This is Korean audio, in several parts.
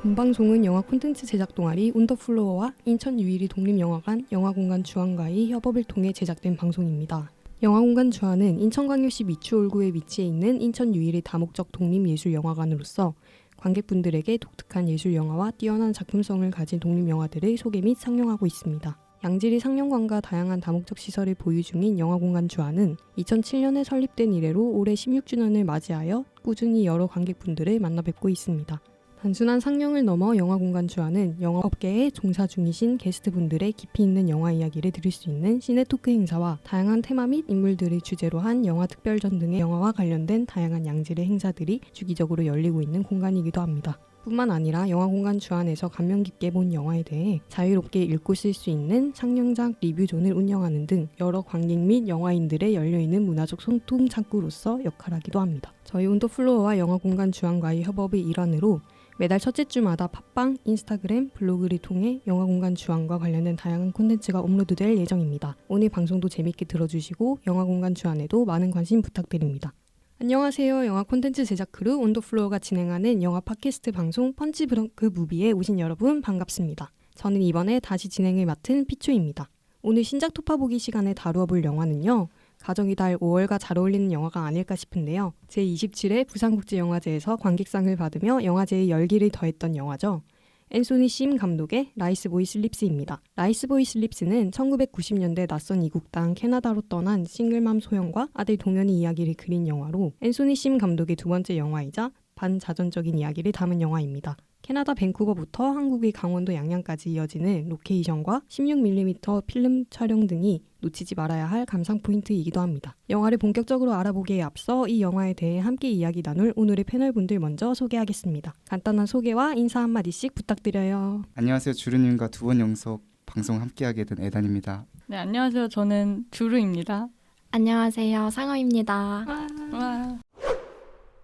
본 방송은 영화 콘텐츠 제작 동아리 온더플로어와 인천 유일이 독립영화관 영화공간 주안과의 협업을 통해 제작된 방송입니다. 영화공간 주안은 인천광역시 미추홀구에 위치해 있는 인천 유일의 다목적 독립예술영화관으로서 관객분들에게 독특한 예술영화와 뛰어난 작품성을 가진 독립영화들을 소개 및 상영하고 있습니다. 양질의 상영관과 다양한 다목적 시설을 보유 중인 영화공간 주안은 2007년에 설립된 이래로 올해 16주년을 맞이하여 꾸준히 여러 관객분들을 만나 뵙고 있습니다. 단순한 상영을 넘어 영화공간 주안은 영화업계에 종사 중이신 게스트분들의 깊이 있는 영화 이야기를 들을 수 있는 시네토크 행사와 다양한 테마 및 인물들을 주제로 한 영화 특별전 등의 영화와 관련된 다양한 양질의 행사들이 주기적으로 열리고 있는 공간이기도 합니다. 뿐만 아니라 영화공간 주안에서 감명 깊게 본 영화에 대해 자유롭게 읽고 쓸 수 있는 상영장 리뷰존을 운영하는 등 여러 관객 및 영화인들의 열려있는 문화적 소통 창구로서 역할하기도 합니다. 저희 온더플로어와 영화공간 주안과의 협업의 일환으로 매달 첫째 주마다 팟빵, 인스타그램, 블로그를 통해 영화공간 주안과 관련된 다양한 콘텐츠가 업로드될 예정입니다. 오늘 방송도 재밌게 들어주시고 영화공간 주안에도 많은 관심 부탁드립니다. 안녕하세요. 영화 콘텐츠 제작 크루 온더플로어가 진행하는 영화 팟캐스트 방송 펀치 브렁크 무비에 오신 여러분 반갑습니다. 저는 이번에 다시 진행을 맡은 피초입니다. 오늘 신작 토파보기 시간에 다루어 볼 영화는요. 가정이 달 5월과 잘 어울리는 영화가 아닐까 싶은데요. 제27회 부산국제영화제에서 관객상을 받으며 영화제의 열기를 더했던 영화죠. 앤소니 심 감독의 라이스 보이 슬립스입니다. 라이스 보이 슬립스는 1990년대 낯선 이국 땅 캐나다로 떠난 싱글맘 소영과 아들 동현의 이야기를 그린 영화로 앤소니 심 감독의 두 번째 영화이자 반자전적인 이야기를 담은 영화입니다. 캐나다 밴쿠버부터 한국의 강원도 양양까지 이어지는 로케이션과 16mm 필름 촬영 등이 놓치지 말아야 할 감상 포인트이기도 합니다. 영화를 본격적으로 알아보기에 앞서 이 영화에 대해 함께 이야기 나눌 오늘의 패널분들 먼저 소개하겠습니다. 간단한 소개와 인사 한마디씩 부탁드려요. 안녕하세요. 주르님과 두 번 연속 방송 함께하게 된 에단입니다. 네, 안녕하세요. 저는 주르입니다. 안녕하세요. 상어입니다. 와.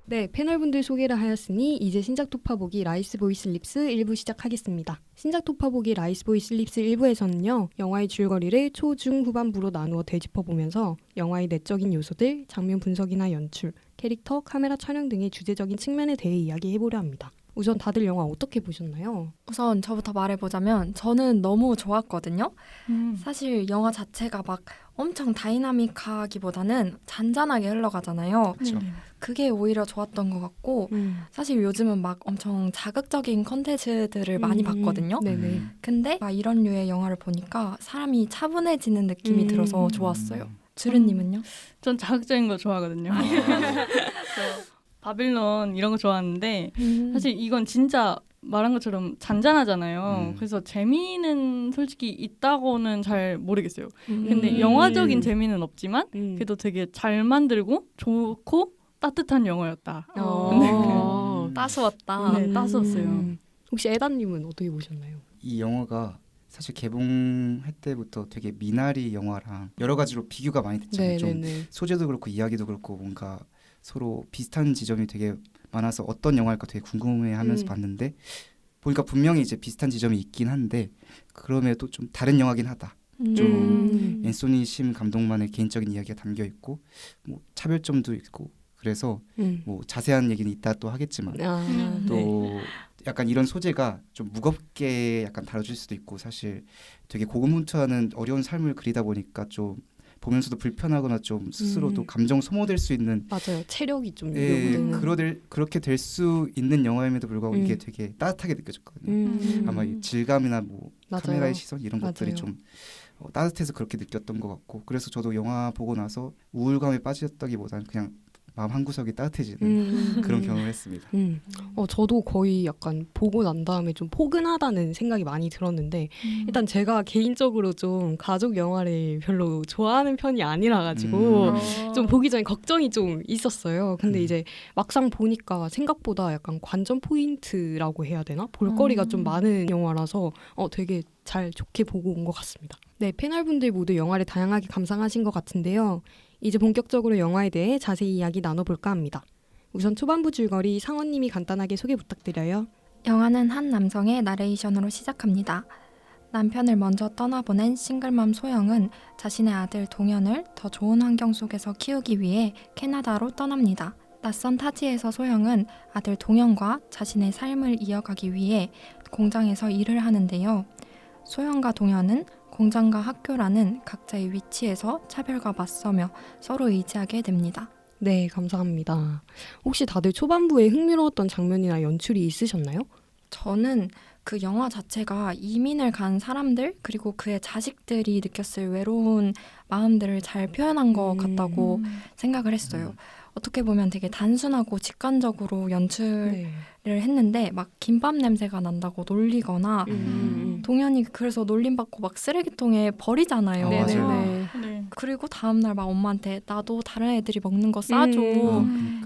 네, 패널분들 소개를 하였으니 이제 신작 토파보기 라이스 보이 슬립스 1부 시작하겠습니다. 신작 토파보기 라이스 보이 슬립스 1부에서는요. 영화의 줄거리를 초, 중, 후반부로 나누어 되짚어보면서 영화의 내적인 요소들, 장면 분석이나 연출, 캐릭터, 카메라 촬영 등의 주제적인 측면에 대해 이야기해보려 합니다. 우선 다들 영화 어떻게 보셨나요? 우선 저부터 말해보자면 저는 너무 좋았거든요. 사실 영화 자체가 막 엄청 다이나믹하기보다는 잔잔하게 흘러가잖아요. 그렇죠. 그게 오히려 좋았던 것 같고 사실 요즘은 막 엄청 자극적인 컨텐츠들을 많이 봤거든요. 네네. 근데 막 이런 류의 영화를 보니까 사람이 차분해지는 느낌이 들어서 좋았어요. 주르님은요? 전 자극적인 거 좋아하거든요. 저 바빌론 이런 거 좋아하는데 사실 이건 진짜 말한 것처럼 잔잔하잖아요. 그래서 재미는 솔직히 있다고는 잘 모르겠어요. 근데 영화적인 재미는 없지만 그래도 되게 잘 만들고 좋고 따뜻한 영화였다. 따스웠다. 네, 따스웠어요. 혹시 에단님은 어떻게 보셨나요? 이 영화가 사실 개봉할 때부터 되게 미나리 영화랑 여러 가지로 비교가 많이 됐잖아요. 좀 소재도 그렇고 이야기도 그렇고 뭔가 서로 비슷한 지점이 되게 많아서 어떤 영화일까 되게 궁금해하면서 봤는데 보니까 분명히 이제 비슷한 지점이 있긴 한데 그럼에도 좀 다른 영화긴 하다. 좀 앤소니 심 감독만의 개인적인 이야기가 담겨 있고 뭐 차별점도 있고 그래서 뭐 자세한 얘기는 이따 또 하겠지만 또 약간 이런 소재가 좀 무겁게 약간 다뤄질 수도 있고 사실 되게 고군분투하는 어려운 삶을 그리다 보니까 좀 보면서도 불편하거나 좀 스스로도 감정 소모될 수 있는 맞아요. 체력이 좀 그렇게 될 수 있는 영화임에도 불구하고 이게 되게 따뜻하게 느껴졌거든요. 아마 이 질감이나 뭐 맞아요. 카메라의 시선 이런 것들이 맞아요. 좀 따뜻해서 그렇게 느꼈던 것 같고 그래서 저도 영화 보고 나서 우울감에 빠졌다기보다는 그냥 마음 한구석이 따뜻해지는 그런 경험을 했습니다. 저도 거의 약간 보고 난 다음에 좀 포근하다는 생각이 많이 들었는데 일단 제가 개인적으로 좀 가족 영화를 별로 좋아하는 편이 아니라 가지고 좀 보기 전에 걱정이 좀 있었어요. 근데 이제 막상 보니까 생각보다 약간 관전 포인트라고 해야 되나? 볼거리가 좀 많은 영화라서 되게 잘 좋게 보고 온 것 같습니다. 네, 패널분들 모두 영화를 다양하게 감상하신 것 같은데요. 이제 본격적으로 영화에 대해 자세히 이야기 나눠볼까 합니다. 우선 초반부 줄거리 상원님이 간단하게 소개 부탁드려요. 영화는 한 남성의 나레이션으로 시작합니다. 남편을 먼저 떠나보낸 싱글맘 소영은 자신의 아들 동현을 더 좋은 환경 속에서 키우기 위해 캐나다로 떠납니다. 낯선 타지에서 소영은 아들 동현과 자신의 삶을 이어가기 위해 공장에서 일을 하는데요. 소영과 동현은 공장과 학교라는 각자의 위치에서 차별과 맞서며 서로 의지하게 됩니다. 네, 감사합니다. 혹시 다들 초반부에 흥미로웠던 장면이나 연출이 있으셨나요? 저는 그 영화 자체가 이민을 간 사람들 그리고 그의 자식들이 느꼈을 외로운 마음들을 잘 표현한 것 같다고 생각을 했어요. 어떻게 보면 되게 단순하고 직관적으로 연출을 했는데 막 김밥 냄새가 난다고 놀리거나 동현이 그래서 놀림받고 막 쓰레기통에 버리잖아요. 맞아요. 네. 그리고 다음날 막 엄마한테 나도 다른 애들이 먹는 거 싸줘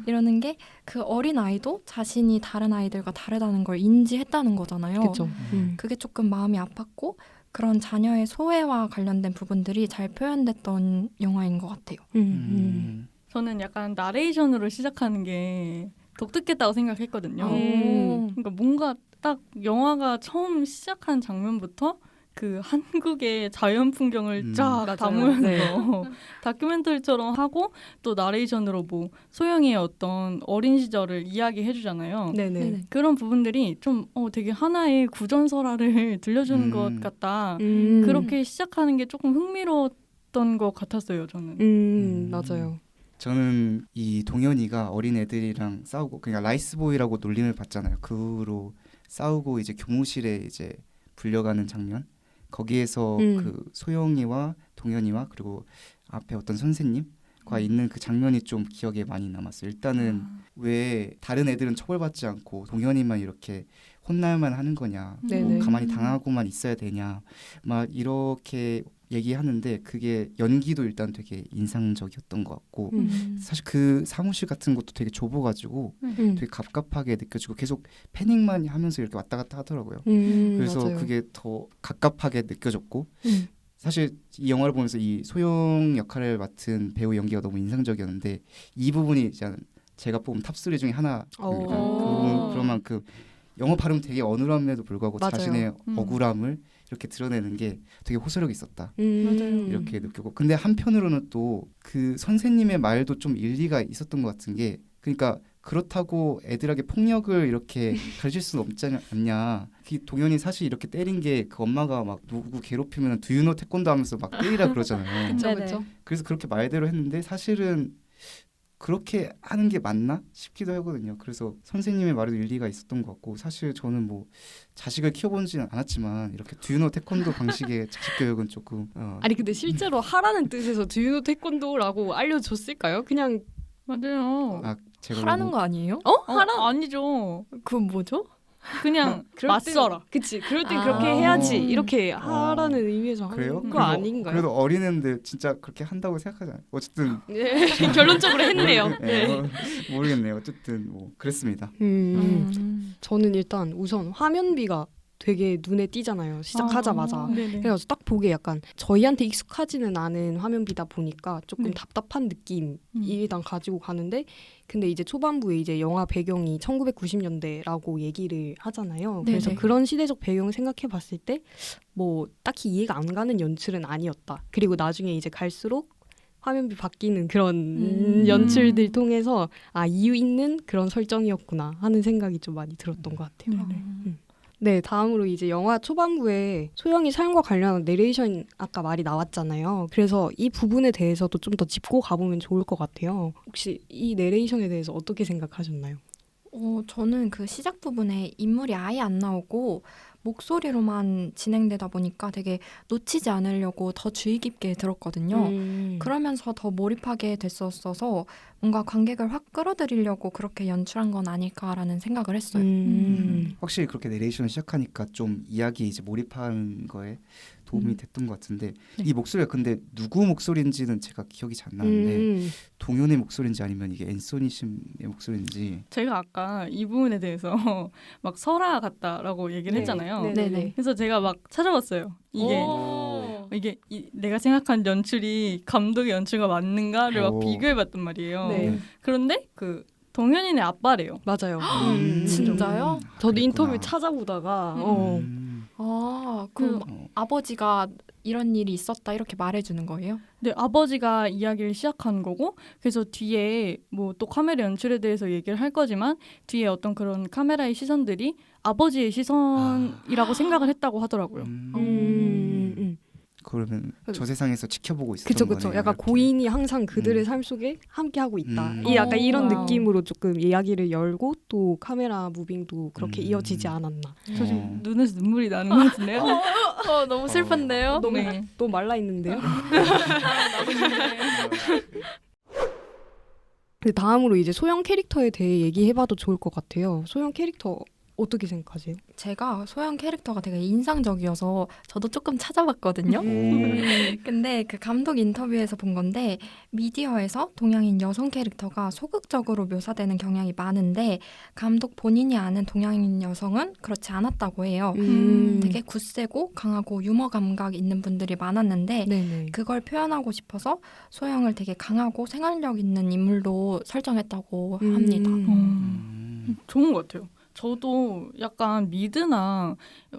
이러는 게 그 어린 아이도 자신이 다른 아이들과 다르다는 걸 인지했다는 거잖아요. 그렇죠. 그게 조금 마음이 아팠고 그런 자녀의 소외와 관련된 부분들이 잘 표현됐던 영화인 것 같아요. 저는 약간 나레이션으로 시작하는 게 독특했다고 생각했거든요. 그러니까 뭔가 딱 영화가 처음 시작한 장면부터 그 한국의 자연 풍경을 쫙 담으면서 다큐멘터리처럼 하고 또 나레이션으로 뭐 소영이의 어떤 어린 시절을 이야기해 주잖아요. 네네. 그런 부분들이 좀 되게 하나의 구전설화를 들려주는 것 같다. 그렇게 시작하는 게 조금 흥미로웠던 것 같았어요. 저는. 맞아요. 저는 이 동현이가 어린 애들이랑 싸우고 그러니까 라이스보이라고 놀림을 받잖아요. 그 후로 싸우고 이제 교무실에 이제 불려가는 장면. 거기에서 그 소영이와 동현이와 그리고 앞에 어떤 선생님과 있는 그 장면이 좀 기억에 많이 남았어요. 일단은 왜 다른 애들은 처벌받지 않고 동현이만 이렇게 혼날만 하는 거냐, 뭐 가만히 당하고만 있어야 되냐, 막 이렇게 얘기하는데 그게 연기도 일단 되게 인상적이었던 것 같고 사실 그 사무실 같은 것도 되게 좁아가지고 되게 갑갑하게 느껴지고 계속 패닉만 하면서 이렇게 왔다 갔다 하더라고요. 그래서 맞아요. 그게 더 갑갑하게 느껴졌고 사실 이 영화를 보면서 이 소영 역할을 맡은 배우 연기가 너무 인상적이었는데 이 부분이 이제 제가 뽑은 탑3 중에 하나입니다. 그런 만큼 영어 발음 되게 어눌함에도 불구하고 맞아요. 자신의 억울함을 이렇게 드러내는 게 되게 호소력이 있었다. 맞아요. 이렇게 느끼고 근데 한편으로는 또 그 선생님의 말도 좀 일리가 있었던 것 같은 게 그러니까 그렇다고 애들에게 폭력을 이렇게 가르칠 수는 없지 않냐. 그 동현이 사실 이렇게 때린 게 그 엄마가 막 누구 괴롭히면 두유노 태권도 하면서 막 때리라 그러잖아요. 그렇죠. 그래서 그렇게 말대로 했는데 사실은 그렇게 하는 게 맞나 싶기도 하거든요. 그래서 선생님의 말에도 일리가 있었던 것 같고 사실 저는 뭐 자식을 키워보지는 않았지만 이렇게 두유노 태권도 방식의 자식 교육은 조금 아니 근데 실제로 하라는 뜻에서 두유노 태권도라고 알려줬을까요? 그냥 맞아요. 제가 하라는 너무 거 아니에요? 하라? 아니죠. 그건 뭐죠? 그냥 맞서라. 그치. 그럴 땐 아. 그렇게 해야지. 이렇게 하라는 의미에서 그래요? 하는 거 아닌가요? 그래도 어린애인데 진짜 그렇게 한다고 생각하잖아요. 어쨌든 네. 결론적으로 했네요. 모르겠네요. 어쨌든 뭐 그랬습니다. 저는 일단 우선 화면비가 되게 눈에 띄잖아요. 시작하자마자. 그래서 딱 보기에 약간 저희한테 익숙하지는 않은 화면비다 보니까 조금 답답한 느낌이 일단 가지고 가는데 근데 이제 초반부에 이제 영화 배경이 1990년대라고 얘기를 하잖아요. 그래서 그런 시대적 배경을 생각해 봤을 때 뭐 딱히 이해가 안 가는 연출은 아니었다. 그리고 나중에 이제 갈수록 화면비 바뀌는 그런 연출들 통해서 이유 있는 그런 설정이었구나 하는 생각이 좀 많이 들었던 것 같아요. 네, 다음으로 이제 영화 초반부에 소영이 삶과 관련한 내레이션 아까 말이 나왔잖아요. 그래서 이 부분에 대해서도 좀 더 짚고 가보면 좋을 것 같아요. 혹시 이 내레이션에 대해서 어떻게 생각하셨나요? 저는 그 시작 부분에 인물이 아예 안 나오고 목소리로만 진행되다 보니까 되게 놓치지 않으려고 더 주의 깊게 들었거든요. 그러면서 더 몰입하게 됐었어서 뭔가 관객을 확 끌어들이려고 그렇게 연출한 건 아닐까라는 생각을 했어요. 확실히 그렇게 내레이션을 시작하니까 좀 이야기 이제 몰입하는 거에 도움이 됐던 것 같은데 이 목소리가 근데 누구 목소리인지는 제가 기억이 잘 안 나는데 동현의 목소리인지 아니면 이게 앤소니 심의 목소리인지 제가 아까 이 부분에 대해서 막 설화 같다라고 얘기를 했잖아요. 네네. 그래서 제가 막 찾아봤어요. 이게 내가 생각한 연출이 감독의 연출과 맞는가를 막 비교해봤단 말이에요. 그런데 그 동현이네 아빠래요. 맞아요. 진짜요? 저도 인터뷰 찾아보다가 그럼 아버지가 이런 일이 있었다 이렇게 말해주는 거예요? 네, 아버지가 이야기를 시작한 거고 그래서 뒤에 뭐 또 카메라 연출에 대해서 얘기를 할 거지만 뒤에 어떤 그런 카메라의 시선들이 아버지의 시선이라고 생각을 했다고 하더라고요. 그러면 저 세상에서 지켜보고 있었던 그쵸. 거네요. 약간 이렇게. 고인이 항상 그들의 삶 속에 함께 하고 있다. 이 약간 이런 와우. 느낌으로 조금 이야기를 열고 또 카메라 무빙도 그렇게 이어지지 않았나. 저 지금 눈에서 눈물이 나는 것 같은데요. 너무 슬픈데요? 너무 네. 또 말라 있는데요. 그 다음으로 이제 소영 캐릭터에 대해 얘기해봐도 좋을 것 같아요. 소영 캐릭터 어떻게 생각하세요? 제가 소영 캐릭터가 되게 인상적이어서 저도 조금 찾아봤거든요. 근데 그 감독 인터뷰에서 본 건데 미디어에서 동양인 여성 캐릭터가 소극적으로 묘사되는 경향이 많은데 감독 본인이 아는 동양인 여성은 그렇지 않았다고 해요. 되게 굳세고 강하고 유머 감각 있는 분들이 많았는데 네네. 그걸 표현하고 싶어서 소영을 되게 강하고 생활력 있는 인물로 설정했다고 합니다. 좋은 것 같아요. 저도 약간 미드나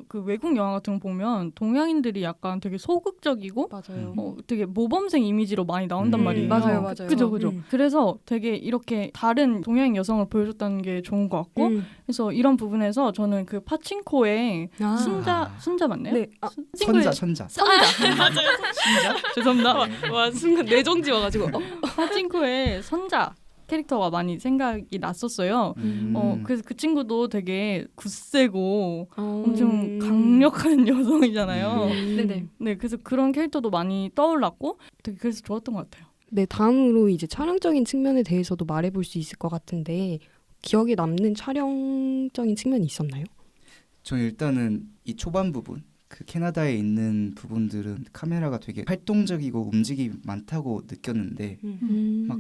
그 외국 영화 같은 거 보면 동양인들이 약간 되게 소극적이고 맞아요. 되게 모범생 이미지로 많이 나온단 말이에요. 맞아요. 그죠. 그래서 되게 이렇게 다른 동양인 여성을 보여줬다는 게 좋은 것 같고 그래서 이런 부분에서 저는 그 파친코의 순자 맞나요? 네. 천자. 맞아요. 죄송합니다. 와 순간 뇌정지 와가지고. 파친코의 선자 캐릭터가 많이 생각이 났었어요. 그래서 그 친구도 되게 굳세고 엄청 강력한 여성이잖아요. 네네. 네, 그래서 그런 캐릭터도 많이 떠올랐고 되게 그래서 좋았던 것 같아요. 네, 다음으로 이제 촬영적인 측면에 대해서도 말해볼 수 있을 것 같은데 기억에 남는 촬영적인 측면이 있었나요? 저는 일단은 이 초반 부분 그 캐나다에 있는 부분들은 카메라가 되게 활동적이고 움직임이 많다고 느꼈는데 막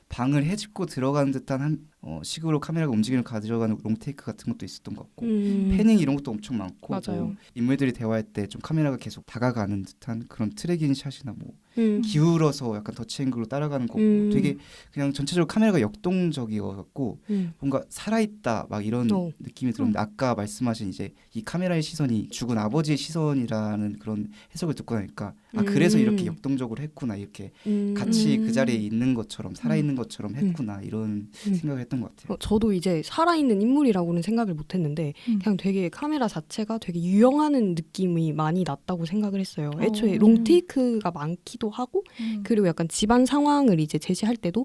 방을 헤집고 들어가는 듯한 식으로 카메라가 움직임을 가져가는 롱테이크 같은 것도 있었던 것 같고 패닝 이런 것도 엄청 많고 맞아요. 뭐 인물들이 대화할 때 좀 카메라가 계속 다가가는 듯한 그런 트래깅 샷이나 뭐 기울어서 약간 더치앵글로 따라가는 거고 되게 그냥 전체적으로 카메라가 역동적이었고 뭔가 살아있다 막 이런 느낌이 들었는데 아까 말씀하신 이제 이 카메라의 시선이 죽은 아버지의 시선이라는 그런 해석을 듣고 나니까 아 그래서 이렇게 역동적으로 했구나 이렇게 같이 그 자리에 있는 것처럼 살아있는 것처럼 했구나 이런 생각을 했던 것 같아요. 저도 이제 살아있는 인물이라고는 생각을 못했는데 그냥 되게 카메라 자체가 되게 유영하는 느낌이 많이 났다고 생각을 했어요. 애초에 롱테이크가 많기도 하고 그리고 약간 집안 상황을 이제 제시할 때도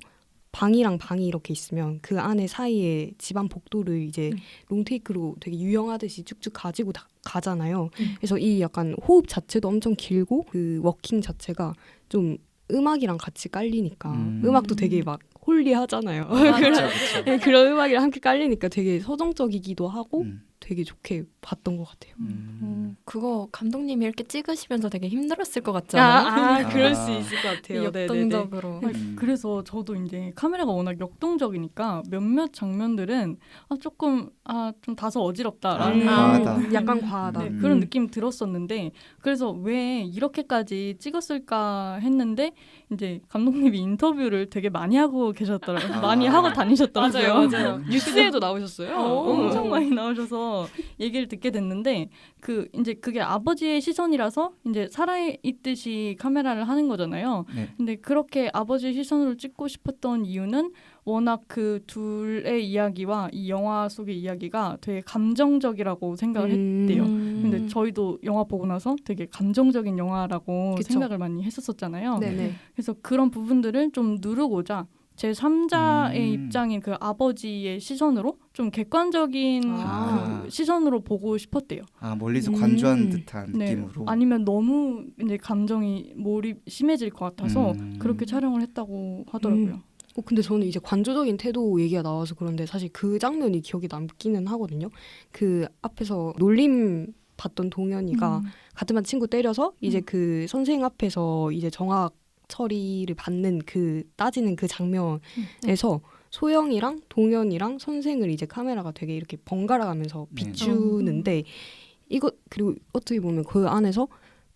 방이랑 방이 이렇게 있으면 그 안에 사이에 집안 복도를 이제 롱테이크로 되게 유영하듯이 쭉쭉 가지고 가잖아요. 그래서 이 약간 호흡 자체도 엄청 길고 그 워킹 자체가 좀 음악이랑 같이 깔리니까 음악도 되게 막 홀리하잖아요. 그렇죠. 그런 음악이랑 함께 깔리니까 되게 서정적이기도 하고 되게 좋게 봤던 것 같아요. 그거 감독님이 이렇게 찍으시면서 되게 힘들었을 것 같지 않아요? 그럴 수 있을 것 같아요. 역동적으로. 그래서 저도 이제 카메라가 워낙 역동적이니까 몇몇 장면들은 조금 좀 다소 어지럽다라는 과하다. 약간 과하다. 네, 그런 느낌 들었었는데 그래서 왜 이렇게까지 찍었을까 했는데 이제 감독님이 인터뷰를 되게 많이 하고 계셨더라고요. 많이 하고 다니셨더라고요. 뉴스에도 나오셨어요. 엄청 많이 나오셔서 얘기를 듣게 됐는데 그 이제 그게 아버지의 시선이라서 이제 살아있듯이 카메라를 하는 거잖아요. 네. 근데 그렇게 아버지의 시선으로 찍고 싶었던 이유는 워낙 그 둘의 이야기와 이 영화 속의 이야기가 되게 감정적이라고 생각을 했대요. 근데 저희도 영화 보고 나서 되게 감정적인 영화라고 그쵸. 생각을 많이 했었잖아요. 네네. 그래서 그런 부분들을 좀 누르고자 제 3자의 입장인 그 아버지의 시선으로 좀 객관적인 그 시선으로 보고 싶었대요. 멀리서 관조하는 듯한 네. 느낌으로. 아니면 너무 이제 감정이 몰입 심해질 것 같아서 그렇게 촬영을 했다고 하더라고요. 근데 저는 이제 관조적인 태도 얘기가 나와서 그런데 사실 그 장면이 기억에 남기는 하거든요. 그 앞에서 놀림 받던 동현이가 같은 반 친구 때려서 이제 그 선생 앞에서 이제 정학 처리를 받는 그 따지는 그 장면에서 소영이랑 동현이랑 선생을 이제 카메라가 되게 이렇게 번갈아 가면서 비추는데 이거 그리고 어떻게 보면 그 안에서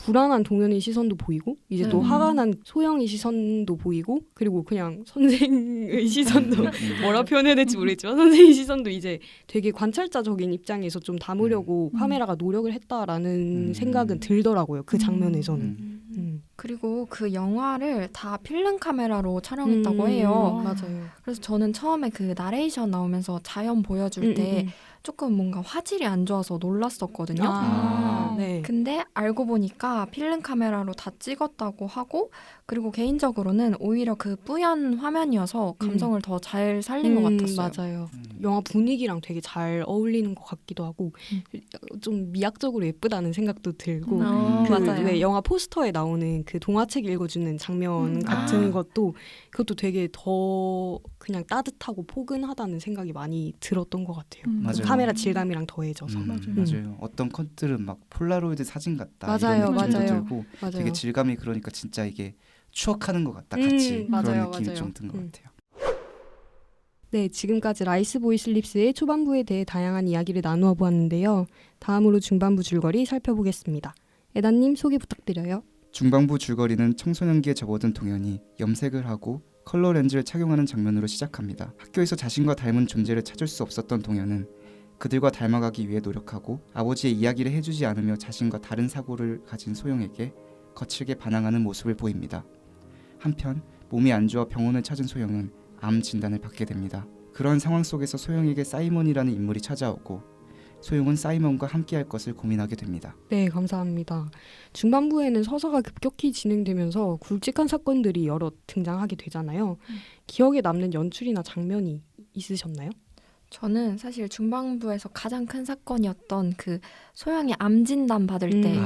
불안한 동현의 시선도 보이고 이제 또 화가 난 소영의 시선도 보이고 그리고 그냥 선생의 시선도 뭐라 표현해야 될지 모르겠지만 선생의 시선도 이제 되게 관찰자적인 입장에서 좀 담으려고 카메라가 노력을 했다라는 생각은 들더라고요. 그 장면에서는. 그리고 그 영화를 다 필름 카메라로 촬영했다고 해요. 맞아요. 그래서 저는 처음에 그 나레이션 나오면서 자연 보여줄 때 조금 뭔가 화질이 안 좋아서 놀랐었거든요. 네. 근데 알고 보니까 필름 카메라로 다 찍었다고 하고 그리고 개인적으로는 오히려 그 뿌연 화면이어서 감성을 더 잘 살린 것 같았어요. 맞아요. 영화 분위기랑 되게 잘 어울리는 것 같기도 하고 좀 미학적으로 예쁘다는 생각도 들고 맞아요. 왜 영화 포스터에 나오는 그 동화책 읽어주는 장면 같은 그것도 되게 더 그냥 따뜻하고 포근하다는 생각이 많이 들었던 것 같아요. 맞아요. 카메라 질감이랑 더해져서. 맞아요. 어떤 컷들은 막 폴라로이드 사진 같다 맞아요, 이런 느낌도 맞아요. 들고 맞아요. 되게 질감이 그러니까 진짜 이게 추억하는 것 같다 같이 그런 맞아요, 느낌이 맞아요. 좀 든 것 같아요. 네, 지금까지 라이스 보이 슬립스의 초반부에 대해 다양한 이야기를 나누어 보았는데요. 다음으로 중반부 줄거리 살펴보겠습니다. 에다님 소개 부탁드려요. 중반부 줄거리는 청소년기에 접어든 동현이 염색을 하고 컬러 렌즈를 착용하는 장면으로 시작합니다. 학교에서 자신과 닮은 존재를 찾을 수 없었던 동현은 그들과 닮아가기 위해 노력하고 아버지의 이야기를 해주지 않으며 자신과 다른 사고를 가진 소영에게 거칠게 반항하는 모습을 보입니다. 한편 몸이 안 좋아 병원을 찾은 소영은 암 진단을 받게 됩니다. 그런 상황 속에서 소영에게 사이먼이라는 인물이 찾아오고 소영은 사이먼과 함께할 것을 고민하게 됩니다. 네, 감사합니다. 중반부에는 서사가 급격히 진행되면서 굵직한 사건들이 여러 등장하게 되잖아요. 기억에 남는 연출이나 장면이 있으셨나요? 저는 사실 중반부에서 가장 큰 사건이었던 그 소영이 암 진단 받을 때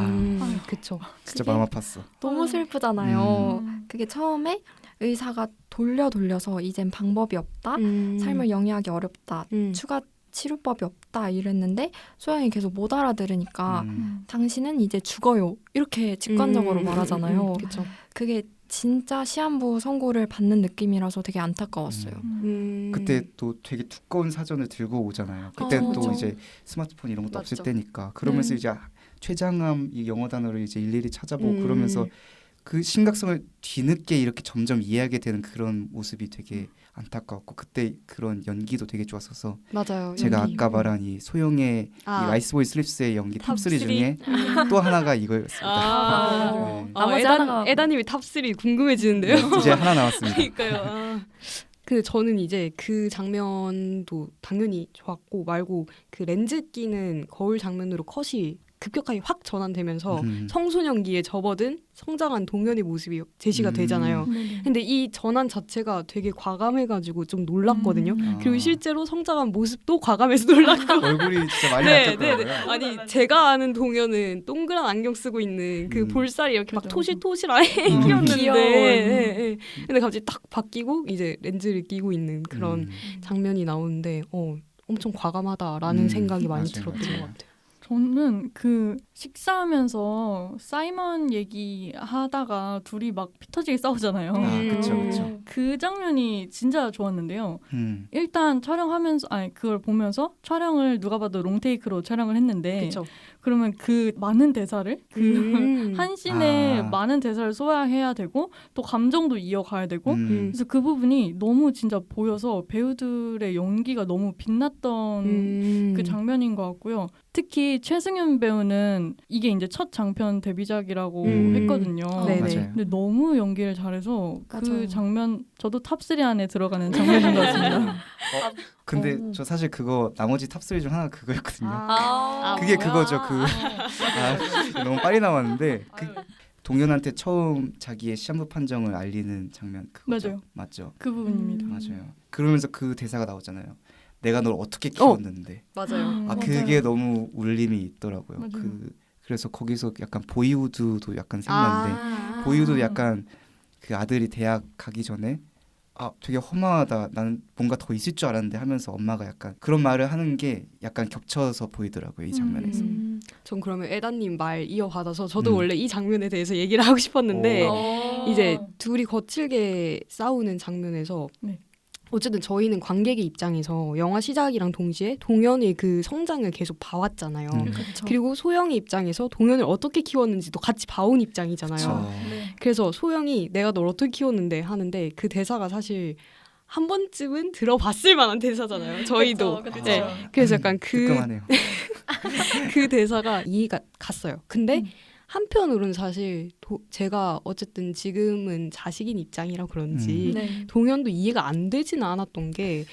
그쵸. 진짜 그게 마음 아팠어. 너무 슬프잖아요. 그게 처음에 의사가 돌려서 이젠 방법이 없다. 삶을 영위하기 어렵다. 추가 치료법이 없다 이랬는데 소영이 계속 못 알아들으니까 당신은 이제 죽어요. 이렇게 직관적으로 말하잖아요. 그쵸. 그게 진짜 시한부 선고를 받는 느낌이라서 되게 안타까웠어요. 그때 또 되게 두꺼운 사전을 들고 오잖아요. 그때 또 맞아. 이제 스마트폰 이런 것도 없을 맞죠. 때니까 그러면서 네. 이제 췌장암 이 영어 단어를 이제 일일이 찾아보고 그러면서 그 심각성을 뒤늦게 이렇게 점점 이해하게 되는 그런 모습이 되게 안타까웠고 그때 그런 연기도 되게 좋았어서 맞아요. 제가 연기. 아까 말한 이 소영의 이 라이스보이 슬립스의 연기 탑3 중에 또 하나가 이거였습니다. 네. 나머지 하나가 에다님이 탑3 궁금해지는데요. 이제 하나 나왔습니다. 그러니까요. 그 저는 이제 그 장면도 당연히 좋았고 말고 그 렌즈 끼는 거울 장면으로 컷이 급격하게 확 전환되면서 청소년기에 접어든 성장한 동현의 모습이 제시가 되잖아요. 근데 이 전환 자체가 되게 과감해가지고 좀 놀랐거든요. 그리고 실제로 성장한 모습도 과감해서 놀랐고 얼굴이 진짜 많이 네. 바뀌었더라고요. 아니 제가 아는 동현은 동그란 안경 쓰고 있는 그 볼살이 이렇게 막 그죠. 토실토실한 애기였는데 네. 근데 갑자기 딱 바뀌고 이제 렌즈를 끼고 있는 그런 장면이 나오는데 엄청 과감하다라는 생각이 많이 맞아요, 들었던 맞아요. 것 같아요. 저는 그 식사하면서 사이먼 얘기하다가 둘이 막 피 터지게 싸우잖아요. 그쵸. 그 장면이 진짜 좋았는데요. 일단 촬영하면서 그걸 보면서 촬영을 누가 봐도 롱테이크로 촬영을 했는데 그렇죠. 그러면 그 많은 대사를 그 한 씬에 많은 대사를 소화해야 되고 또 감정도 이어가야 되고 그래서 그 부분이 너무 진짜 보여서 배우들의 연기가 너무 빛났던 그 장면인 것 같고요. 특히 최승윤 배우는 이게 이제 첫 장편 데뷔작이라고 했거든요. 네네. 맞아요. 근데 너무 연기를 잘해서 그 맞아요. 장면 저도 탑3 안에 들어가는 장면인 것 같습니다. 근데 저 사실 그거 나머지 탑3 중 하나가 그거였거든요. 그게 뭐야? 그거죠. 너무 빨리 나왔는데 동현한테 처음 자기의 시한부 판정을 알리는 장면 그거죠. 맞아요. 맞죠. 그 부분입니다. 맞아요. 그러면서 그 대사가 나오잖아요. 내가 널 어떻게 키웠는데. 맞아요. 그게 너무 울림이 있더라고요. 맞아요. 그래서 거기서 약간 보이우드도 약간 생각나는데 보이우드도 약간 그 아들이 대학 가기 전에 되게 허망하다. 나는 뭔가 더 있을 줄 알았는데 하면서 엄마가 약간 그런 말을 하는 게 약간 겹쳐서 보이더라고요. 이 장면에서. 전 그러면 에다님 말 이어받아서 저도 원래 이 장면에 대해서 얘기를 하고 싶었는데 이제 둘이 거칠게 싸우는 장면에서 네. 어쨌든 저희는 관객의 입장에서 영화 시작이랑 동시에 동현의 그 성장을 계속 봐왔잖아요. 그렇죠. 그리고 소영의 입장에서 동현을 어떻게 키웠는지도 같이 봐온 입장이잖아요. 네. 그래서 소영이 내가 널 어떻게 키웠는데 하는데 그 대사가 사실 한 번쯤은 들어봤을 만한 대사잖아요. 저희도. 그쵸. 네. 그래서 약간 뜨끔하네요. 그 대사가 이해가 갔어요. 근데 한편으로는 사실 제가 어쨌든 지금은 자식인 입장이라 그런지 네. 동현도 이해가 안 되지는 않았던 게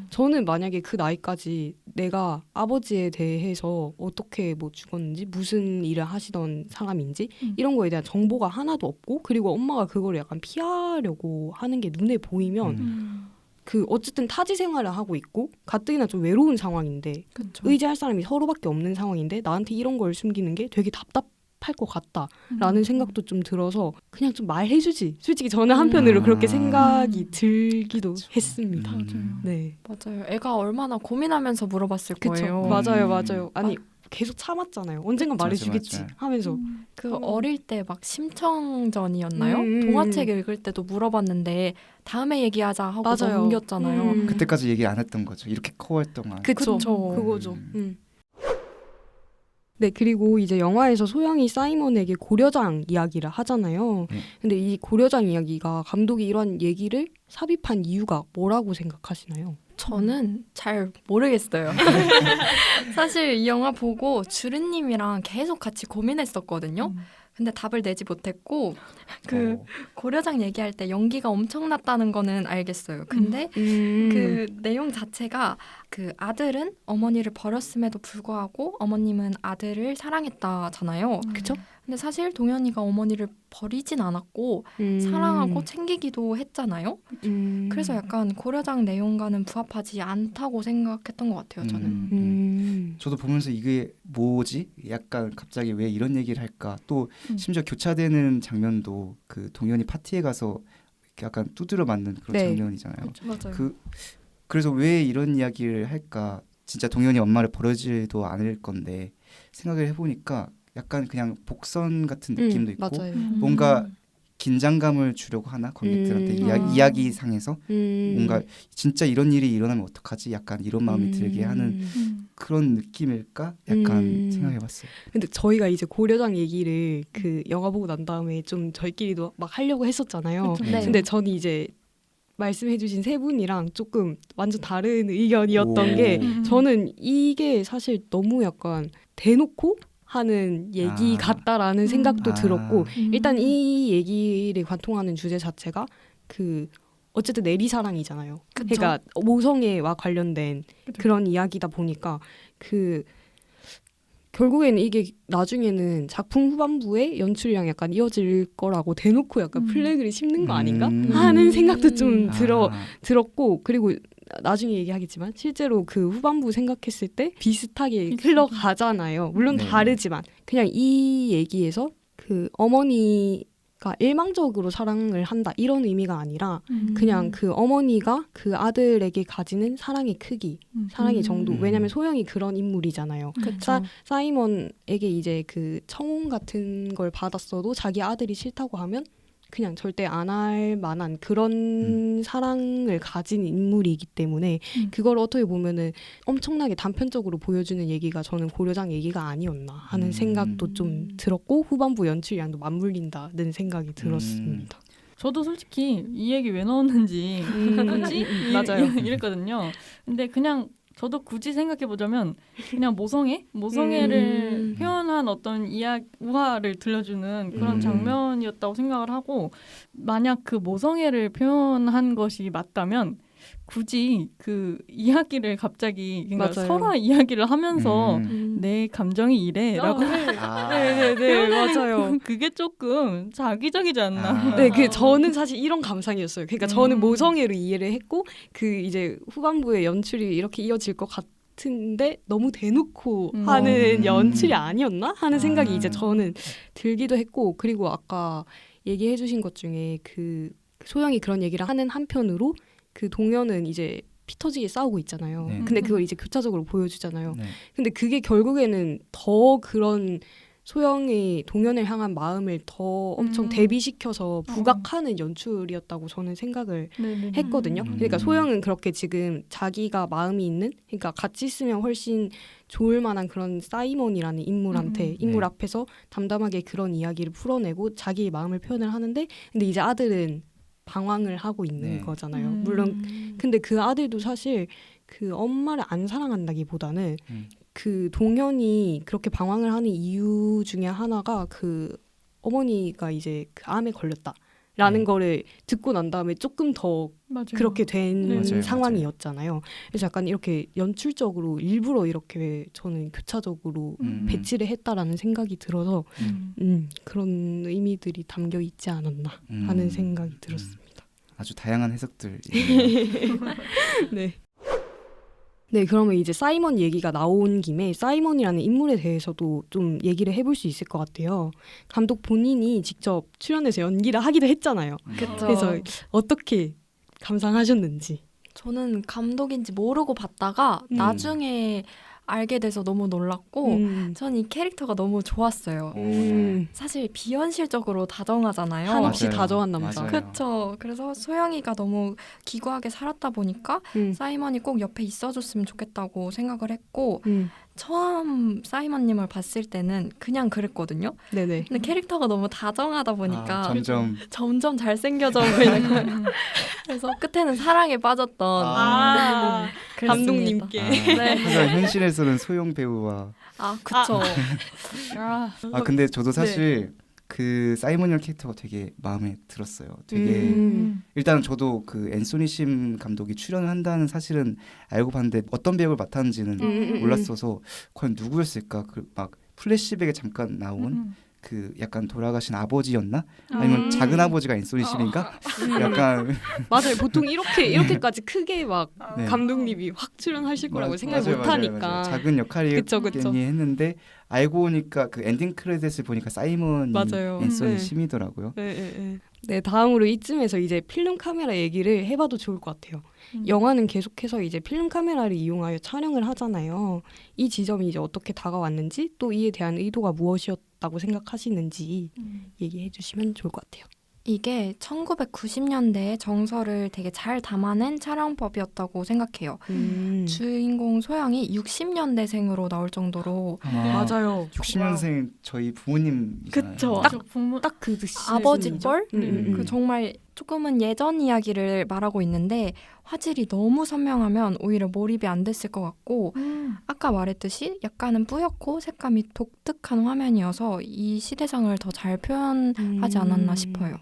저는 만약에 그 나이까지 내가 아버지에 대해서 어떻게 뭐 죽었는지 무슨 일을 하시던 사람인지 이런 거에 대한 정보가 하나도 없고 그리고 엄마가 그걸 약간 피하려고 하는 게 눈에 보이면 그 어쨌든 타지 생활을 하고 있고 가뜩이나 좀 외로운 상황인데 그쵸. 의지할 사람이 서로밖에 없는 상황인데 나한테 이런 걸 숨기는 게 되게 답답할 것 같다라는 생각도 좀 들어서 그냥 좀 말해주지. 솔직히 저는 한편으로 그렇게 생각이 들기도 했습니다. 네, 맞아요. 애가 얼마나 고민하면서 물어봤을 그쵸. 거예요. 맞아요. 아니 계속 참았잖아요. 언젠가 말해주겠지 맞아. 하면서. 그 어릴 때 막 심청전이었나요? 음. 동화책 읽을 때도 물어봤는데 다음에 얘기하자 하고 맞아요. 넘겼잖아요. 그때까지 얘기 안 했던 거죠. 이렇게 커할 동안. 그쵸. 그쵸. 그거죠. 네, 그리고 이제 영화에서 소영이 사이먼에게 고려장 이야기를 하잖아요. 근데 이 고려장 이야기가 감독이 이런 얘기를 삽입한 이유가 뭐라고 생각하시나요? 저는 잘 모르겠어요. 사실 이 영화 보고 주르님이랑 계속 같이 고민했었거든요. 근데 답을 내지 못했고 그 고려장 얘기할 때 연기가 엄청났다는 거는 알겠어요. 근데 그 내용 자체가 그 아들은 어머니를 버렸음에도 불구하고 어머님은 아들을 사랑했다잖아요. 그쵸? 근데 사실 동현이가 어머니를 버리진 않았고 사랑하고 챙기기도 했잖아요. 그래서 약간 고려장 내용과는 부합하지 않다고 생각했던 것 같아요. 저는. 저도 보면서 이게 뭐지? 약간 갑자기 왜 이런 얘기를 할까? 또 심지어 교차되는 장면도 그 동현이 파티에 가서 이렇게 약간 두드려 맞는 그런 네. 장면이잖아요. 맞아요. 그래서 왜 이런 이야기를 할까? 진짜 동현이 엄마를 버리지도 않을 건데 생각을 해보니까 약간 그냥 복선 같은 느낌도 있고 맞아요. 뭔가 긴장감을 주려고 하나 관객들한테 이야기상에서 뭔가 진짜 이런 일이 일어나면 어떡하지? 약간 이런 마음이 들게 하는 그런 느낌일까? 약간 생각해봤어요. 근데 저희가 이제 고려장 얘기를 그 영화 보고 난 다음에 좀 저희끼리도 막 하려고 했었잖아요. 네. 근데 저는 이제 말씀해주신 세 분이랑 조금 완전 다른 의견이었던 게 저는 이게 사실 너무 약간 대놓고 하는 얘기 같다라는 생각도 들었고 일단 이 얘기를 관통하는 주제 자체가 그 어쨌든 내리사랑이잖아요. 그쵸. 그러니까 모성애와 관련된 그런 이야기다 보니까 그 결국에는 이게 나중에는 작품 후반부에 연출이랑 약간 이어질 거라고 대놓고 약간 플래그를 심는 거 아닌가 하는 생각도 좀 들었고 그리고 나중에 얘기하겠지만 실제로 그 후반부 생각했을 때 비슷하게 흘러가잖아요. 물론 네. 다르지만 그냥 이 얘기에서 그 어머니가 일망적으로 사랑을 한다 이런 의미가 아니라 그냥 그 어머니가 그 아들에게 가지는 사랑의 크기, 사랑의 정도. 왜냐면 소영이 그런 인물이잖아요. 그쵸. 사이먼에게 이제 그 청혼 같은 걸 받았어도 자기 아들이 싫다고 하면 그냥 절대 안 할 만한 그런 사랑을 가진 인물이기 때문에 그걸 어떻게 보면은 엄청나게 단편적으로 보여주는 얘기가 저는 고려장 얘기가 아니었나 하는 생각도 좀 들었고 후반부 연출이랑도 맞물린다는 생각이 들었습니다. 저도 솔직히 이 얘기 왜 넣었는지 굳이 맞아요. 이랬거든요. 근데 그냥 저도 굳이 생각해보자면 그냥 모성애를 표현한 어떤 우화를 들려주는 그런 장면이었다고 생각을 하고 만약 그 모성애를 표현한 것이 맞다면 굳이 그 이야기를 갑자기 그러니까 맞아요. 설화 이야기를 하면서 내 감정이 이래라고 네네네 맞아요. 그게 조금 자기적이지 않나. 네, 그 저는 사실 이런 감상이었어요. 그러니까 저는 모성애로 이해를 했고 그 이제 후반부의 연출이 이렇게 이어질 것 같은데 너무 대놓고 하는 연출이 아니었나 하는 생각이 이제 저는 들기도 했고 그리고 아까 얘기해주신 것 중에 그 소영이 그런 얘기를 하는 한편으로 그 동현은 이제 피 터지게 싸우고 있잖아요. 네. 근데 그걸 이제 교차적으로 보여주잖아요. 네. 근데 그게 결국에는 더 그런 소영의 동현을 향한 마음을 더 엄청 대비시켜서 부각하는 연출이었다고 저는 생각을 네네네. 했거든요. 그러니까 소영은 그렇게 지금 자기가 마음이 있는, 그러니까 같이 있으면 훨씬 좋을 만한 그런 사이먼이라는 인물 앞에서 담담하게 그런 이야기를 풀어내고 자기의 마음을 표현을 하는데, 근데 이제 아들은 방황을 하고 있는 거잖아요. 물론 근데 그 아들도 사실 그 엄마를 안 사랑한다기보다는 그 동현이 그렇게 방황을 하는 이유 중에 하나가 그 어머니가 이제 그 암에 걸렸다라는 거를 듣고 난 다음에 조금 더 맞아요. 그렇게 된 맞아요, 상황이었잖아요. 그래서 약간 이렇게 연출적으로 일부러 이렇게 저는 교차적으로 배치를 했다라는 생각이 들어서 그런 의미들이 담겨 있지 않았나 하는 생각이 들었습니다. 아주 다양한 해석들. 네. 네, 그러면 이제 사이먼 얘기가 나온 김에 사이먼이라는 인물에 대해서도 좀 얘기를 해볼 수 있을 것 같아요. 감독 본인이 직접 출연해서 연기를 하기도 했잖아요. 그쵸. 그래서 어떻게 감상하셨는지. 저는 감독인지 모르고 봤다가 나중에 알게 돼서 너무 놀랐고 전 이 캐릭터가 너무 좋았어요. 사실 비현실적으로 다정하잖아요. 한없이 맞아요. 다정한 남자. 맞아요. 그렇죠. 그래서 소영이가 너무 기구하게 살았다 보니까 사이먼이 꼭 옆에 있어줬으면 좋겠다고 생각을 했고 처음 사이먼님을 봤을 때는 그냥 그랬거든요. 네네. 근데 캐릭터가 너무 다정하다 보니까 점점 잘생겨져 보이는 거예요. 그래서 끝에는 사랑에 빠졌던 그랬습니다. 감독님께. 네. 하지만 현실에서는 소영 배우와 그쵸. 근데 저도 사실 그 사이먼 열 캐릭터가 되게 마음에 들었어요. 되게 일단 저도 그 앤소니 심 감독이 출연을 한다는 사실은 알고 봤는데 어떤 배역을 맡았는지는 몰랐어서 과연 누구였을까? 그 막 플래시백에 잠깐 나온 그 약간 돌아가신 아버지였나? 아니면 작은 아버지가 앤소니 심인가? 약간 맞아요. 보통 이렇게까지 크게 막 네. 감독님이 확 출연하실 거라고 생각 맞아요, 못 맞아요, 하니까. 맞아요. 작은 역할이겠니 했는데 알고 보니까 그 엔딩 크레딧을 보니까 사이먼이 맞아요. 앤소니 네. 심이더라고요. 네, 다음으로 이쯤에서 이제 필름 카메라 얘기를 해봐도 좋을 것 같아요. 영화는 계속해서 이제 필름 카메라를 이용하여 촬영을 하잖아요. 이 지점이 이제 어떻게 다가왔는지 또 이에 대한 의도가 무엇이었다고 생각하시는지 얘기해 주시면 좋을 것 같아요. 이게 1990년대의 정서를 되게 잘 담아낸 촬영법이었다고 생각해요. 주인공 소영이 60년대생으로 나올 정도로 맞아요. 60년생 저희 부모님이잖아요. 그쵸. 딱 그 아버지 뻘? 그 정말 조금은 예전 이야기를 말하고 있는데 화질이 너무 선명하면 오히려 몰입이 안 됐을 것 같고 아까 말했듯이 약간은 뿌옇고 색감이 독특한 화면이어서 이 시대상을 더 잘 표현하지 않았나 싶어요.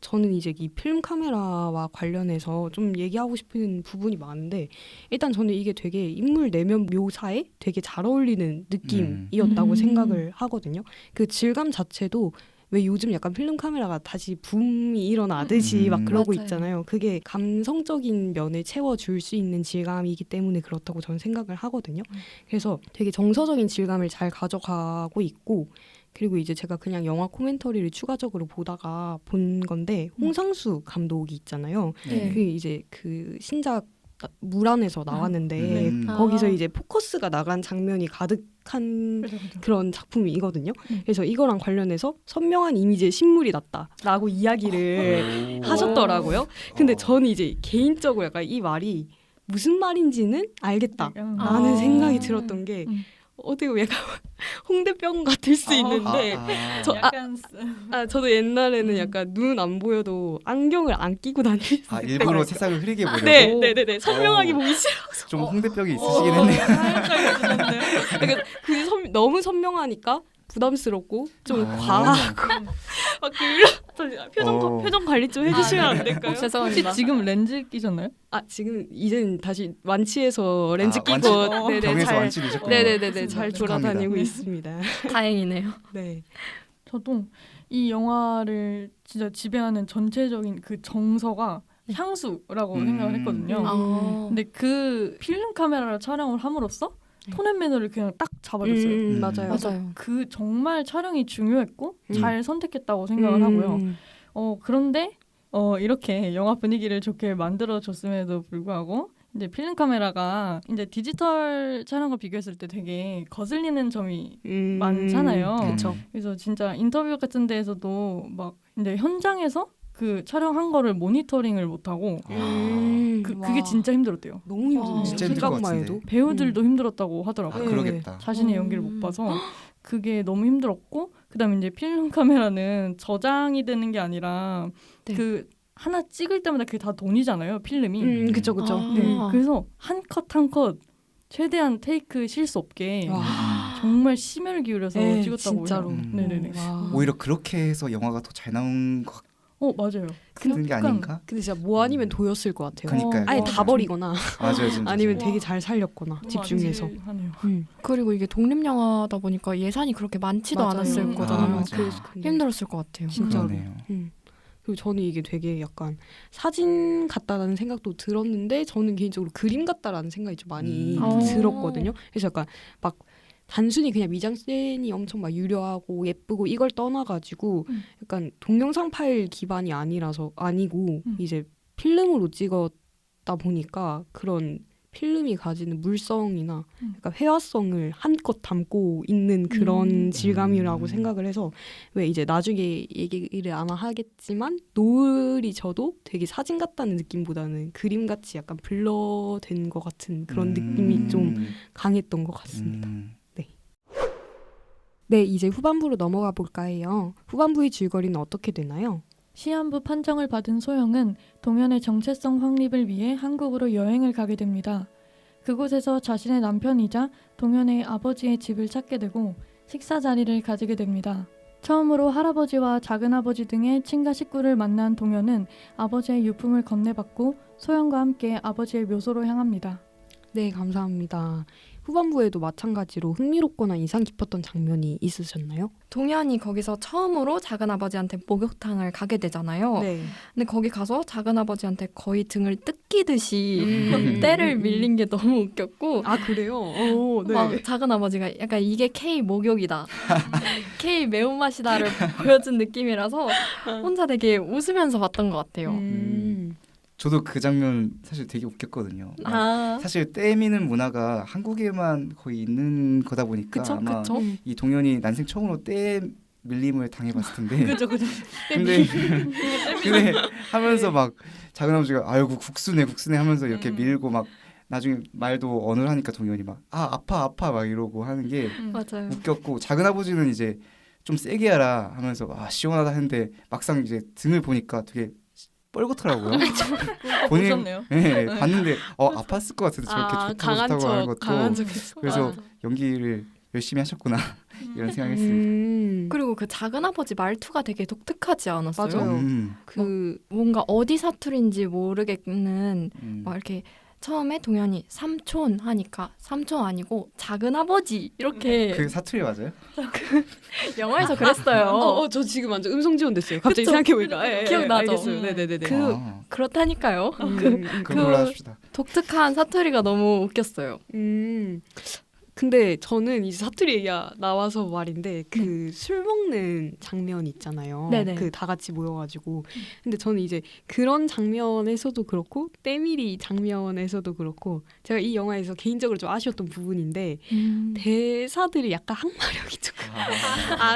저는 이제 이 필름 카메라와 관련해서 좀 얘기하고 싶은 부분이 많은데 일단 저는 이게 되게 인물 내면 묘사에 되게 잘 어울리는 느낌이었다고 생각을 하거든요. 그 질감 자체도 왜 요즘 약간 필름 카메라가 다시 붐이 일어나듯이 막 그러고 맞아요. 있잖아요. 그게 감성적인 면을 채워줄 수 있는 질감이기 때문에 그렇다고 저는 생각을 하거든요. 그래서 되게 정서적인 질감을 잘 가져가고 있고 그리고 이제 제가 그냥 영화 코멘터리를 추가적으로 보다가 본 건데 홍상수 감독이 있잖아요. 네. 그 이제 그 신작 물 안에서 나왔는데 거기서 이제 포커스가 나간 장면이 가득한 그런 작품이거든요. 그래서 이거랑 관련해서 선명한 이미지의 신물이 났다라고 이야기를 하셨더라고요. 근데 저는 이제 개인적으로 약간 이 말이 무슨 말인지는 알겠다라는 생각이 들었던 게 어떻게 보면 약간 홍대병 같을 수 있는데 저도 옛날에는 약간 눈 안 보여도 안경을 안 끼고 다닐 수 있어요. 일부러 세상을 흐리게 보려고? 네네네. 선명하게 보기 싫어서. 좀 홍대병이 있으시긴 했네요. 그러니까 그게 너무 선명하니까 부담스럽고 좀 과하고 막 표정 관리 좀 해주시면 안 될까요? 혹시 지금 렌즈 끼셨나요? 지금 이제는 다시 완치해서 렌즈 끼고 병에서 완치되셨군요. 네네네 잘 돌아다니고 있습니다. 다행이네요. 네. 저도 이 영화를 진짜 지배하는 전체적인 그 정서가 향수라고 생각을 했거든요. 근데 그 필름 카메라로 촬영을 함으로써 톤 앤 매너를 그냥 딱 잡아줬어요. 맞아요. 그 정말 촬영이 중요했고 잘 선택했다고 생각을 하고요. 그런데 이렇게 영화 분위기를 좋게 만들어줬음에도 불구하고 이제 필름 카메라가 이제 디지털 촬영과 비교했을 때 되게 거슬리는 점이 많잖아요. 그렇죠. 그래서 진짜 인터뷰 같은 데에서도 막 이제 현장에서 그 촬영한 거를 모니터링을 못 하고 그게 진짜 힘들었대요. 너무 힘드네요. 진짜 힘들 것 생각만 같은데. 해도. 배우들도 힘들었다고 하더라고요. 그러겠다. 자신의 연기를 못 봐서 그게 너무 힘들었고 그다음에 이제 필름 카메라는 저장이 되는 게 아니라 네. 그 하나 찍을 때마다 그게 다 돈이잖아요. 필름이. 그쵸. 아. 네. 그래서 한 컷 한 컷 최대한 테이크 실수 없게 와. 정말 심혈을 기울여서 네, 찍었다고 진짜로. 해요. 네네네. 와. 오히려 그렇게 해서 영화가 더 잘 나온 것 맞아요. 같은 게 아닌가? 근데 진짜 뭐 아니면 도였을 것 같아요. 그러니까요. 아예 다 버리거나 맞아요, 진짜. 아니면 와. 되게 잘 살렸거나 너무 집중해서. 아찔하네요. 그리고 이게 독립 영화다 보니까 예산이 그렇게 많지도 맞아요. 않았을 아, 거잖아요. 맞아. 그래서 근데 힘들었을 것 같아요. 진짜로. 그러네요. 그리고 저는 이게 되게 약간 사진 같다라는 생각도 들었는데 저는 개인적으로 그림 같다라는 생각이 좀 많이 들었거든요. 그래서 약간 막 단순히 그냥 미장센이 엄청 막 유려하고 예쁘고 이걸 떠나가지고 약간 동영상 파일 기반이 아니고 이제 필름으로 찍었다 보니까 그런 필름이 가지는 물성이나 약간 회화성을 한껏 담고 있는 그런 질감이라고 생각을 해서 왜 이제 나중에 얘기를 아마 하겠지만 노을이 저도 되게 사진 같다는 느낌보다는 그림같이 약간 블러된 것 같은 그런 느낌이 좀 강했던 것 같습니다. 네, 이제 후반부로 넘어가 볼까 해요. 후반부의 줄거리는 어떻게 되나요? 시한부 판정을 받은 소영은 동현의 정체성 확립을 위해 한국으로 여행을 가게 됩니다. 그곳에서 자신의 남편이자 동현의 아버지의 집을 찾게 되고 식사 자리를 가지게 됩니다. 처음으로 할아버지와 작은아버지 등의 친가 식구를 만난 동현은 아버지의 유품을 건네받고 소영과 함께 아버지의 묘소로 향합니다. 네, 감사합니다. 후반부에도 마찬가지로 흥미롭거나 인상 깊었던 장면이 있으셨나요? 동현이 거기서 처음으로 작은아버지한테 목욕탕을 가게 되잖아요. 네. 근데 거기 가서 작은아버지한테 거의 등을 뜯기듯이 때를 밀린 게 너무 웃겼고 아, 그래요? 네. 막 작은아버지가 약간 이게 K 목욕이다. K 매운맛이다를 보여준 느낌이라서 혼자 되게 웃으면서 봤던 것 같아요. 저도 그 장면 사실 되게 웃겼거든요. 아, 사실 때 미는 문화가 한국에만 거의 있는 거다 보니까 그쵸, 아마 그쵸. 이 동현이 난생 처음으로 때 밀림을 당해봤을 텐데 그죠. 근데 하면서 막 작은아버지가 아이고 국수네 하면서 이렇게 밀고 막 나중에 말도 어눌하니까 동현이 막 아파 막 이러고 하는 게 맞아요. 웃겼고 작은아버지는 이제 좀 세게 하라 하면서 시원하다 했는데 막상 이제 등을 보니까 되게 뻘겋더라고요. 보셨네요? 네, 봤는데 아팠을 것 같은데 저렇게 좋다고 하는 것도 그래서 연기를 열심히 하셨구나 이런 생각했습니다. 그리고 그 작은아버지 말투가 되게 독특하지 않았어요? 맞아요. 그 뭔가 어디 사투리인지 모르겠는 막 이렇게 처음에 동현이 삼촌 하니까 삼촌 아니고 작은아버지 이렇게 그 사투리 맞아요? 영화에서 그랬어요. 저 지금 완전 음성 지원됐어요. 갑자기 그쵸? 생각해보니까. 기억나죠? 알겠어요. 네네네. 그렇다니까요. 그럼 몰라줍시다. 독특한 사투리가 너무 웃겼어요. 근데 저는 이제 사투리 얘기가 나와서 말인데 그 술 먹는 장면 있잖아요. 네네. 그 다 같이 모여가지고. 근데 저는 이제 그런 장면에서도 그렇고 때밀이 장면에서도 그렇고 제가 이 영화에서 개인적으로 좀 아쉬웠던 부분인데 대사들이 약간 항마력이 조금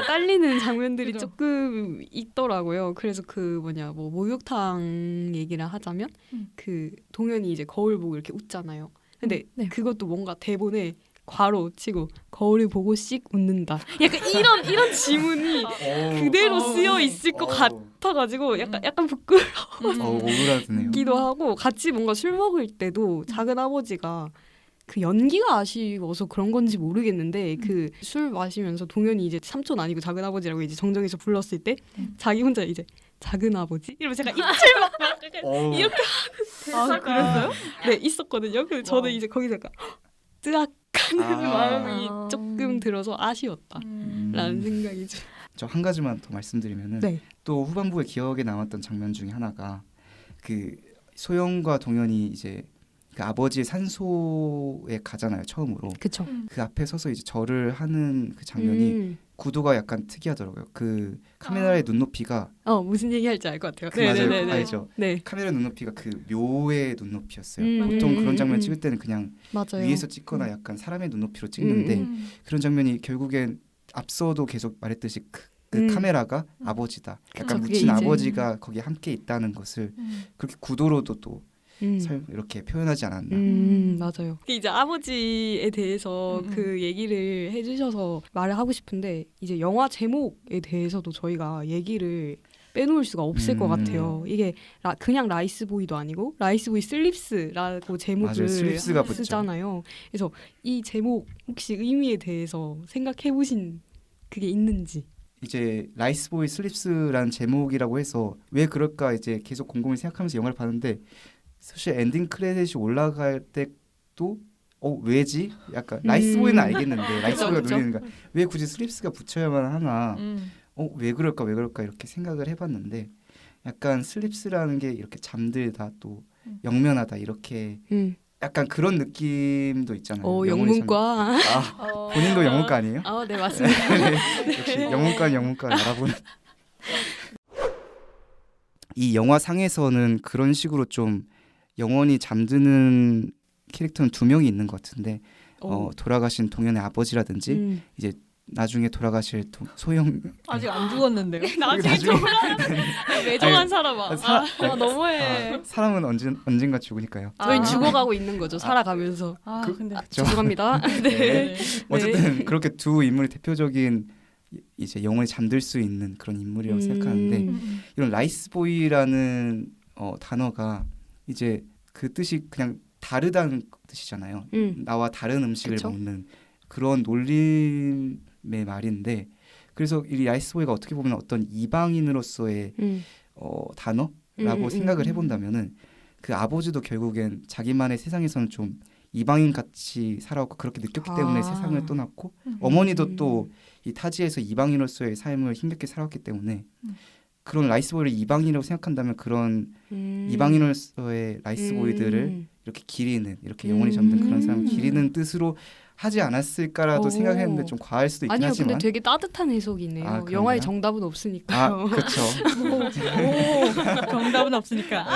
딸리는 장면들이 그죠. 조금 있더라고요. 그래서 그 목욕탕 얘기를 하자면 그 동현이 이제 거울 보고 이렇게 웃잖아요. 근데 네. 그것도 뭔가 대본에 괄호 치고 거울을 보고 씩 웃는다. 약간 이런 지문이 그대로 쓰여 있을 것 같아가지고 약간 오그라드네요. 부끄럽기도 하고 같이 뭔가 술 먹을 때도 작은 아버지가 그 연기가 아쉬워서 그런 건지 모르겠는데 그 술 마시면서 동현이 이제 삼촌 아니고 작은 아버지라고 이제 정정해서 불렀을 때 자기 혼자 이제 작은 아버지 이러면서 제가 입술 막 이렇게 하는 그랬어요? 네 있었거든요. 근데 저는 이제 거기서 약간 뜨악하는 마음이 조금 들어서 아쉬웠다라는 생각이 좀. 저 한 가지만 더 말씀드리면은 네. 또 후반부에 기억에 남았던 장면 중에 하나가 그 소영과 동현이 이제 그 아버지의 산소에 가잖아요 처음으로. 그쵸. 그 앞에 서서 이제 절을 하는 그 장면이 구도가 약간 특이하더라고요. 그 카메라의 눈높이가 무슨 얘기할지 알 것 같아요. 맞아요. 알죠. 네. 카메라 눈높이가 그 묘의 눈높이였어요. 음, 보통 그런 장면 찍을 때는 그냥 맞아요. 위에서 찍거나 약간 사람의 눈높이로 찍는데 그런 장면이 결국엔 앞서도 계속 말했듯이 그 카메라가 아버지다. 약간 그쵸, 묻힌 그게 이제- 아버지가 거기에 함께 있다는 것을 그렇게 구도로도 또 이렇게 표현하지 않았나. 맞아요. 이제 아버지에 대해서 그 얘기를 해주셔서 말을 하고 싶은데 이제 영화 제목에 대해서도 저희가 얘기를 빼놓을 수가 없을 것 같아요. 이게 그냥 라이스보이도 아니고 라이스보이 슬립스라고 제목을 맞아요. 슬립스가 붙죠. 쓰잖아요. 그래서 이 제목 혹시 의미에 대해서 생각해보신 그게 있는지. 이제 라이스보이 슬립스라는 제목이라고 해서 왜 그럴까 이제 계속 곰곰이 생각하면서 영화를 봤는데 사실 엔딩 크레딧이 올라갈 때도 왜지? 약간 라이스보이는 알겠는데 라이스보이가 놀리는가 왜 굳이 슬립스가 붙여야만 하나 왜 그럴까 이렇게 생각을 해봤는데 약간 슬립스라는 게 이렇게 잠들다 또 영면하다 이렇게 약간 그런 느낌도 있잖아요. 영문과. 본인도 영문과 아니에요? 네 맞습니다. 네, 역시 영문과 알아보는. 이 영화상에서는 그런 식으로 좀 영원히 잠드는 캐릭터는 2명이 있는 것 같은데 돌아가신 동현의 아버지라든지 이제 나중에 돌아가실 소영 아직 안 죽었는데요. 나중에 매정한 사람아. 너무해. 사람은 언젠가 죽으니까요. 저희는 죽어가고 있는 거죠. 살아가면서. 근데 죄송합니다. 네. 어쨌든 그렇게 두 인물이 대표적인 이제 영원히 잠들 수 있는 그런 인물이라고 생각하는데 이런 라이스보이라는 단어가 이제 그 뜻이 그냥 다르다는 뜻이잖아요. 나와 다른 음식을 그쵸? 먹는 그런 놀림의 말인데 그래서 이 라이스보이가 어떻게 보면 어떤 이방인으로서의 단어라고 생각을 해본다면은 그 아버지도 결국엔 자기만의 세상에서는 좀 이방인 같이 살아왔고 그렇게 느꼈기 때문에 세상을 떠났고 어머니도 또 이 타지에서 이방인으로서의 삶을 힘겹게 살았기 때문에 그런 라이스보이를 이방인이라고 생각한다면 그런 이방인으로서의 라이스보이들을 이렇게 기리는 이렇게 영원히 잠든 그런 사람을 기리는 뜻으로 하지 않았을까라도 생각했는데 좀 과할 수도 있긴 아니요, 하지만 근데 되게 따뜻한 해석이네요. 그런가요? 영화에 정답은 없으니까요. 그렇죠. 정답은 없으니까.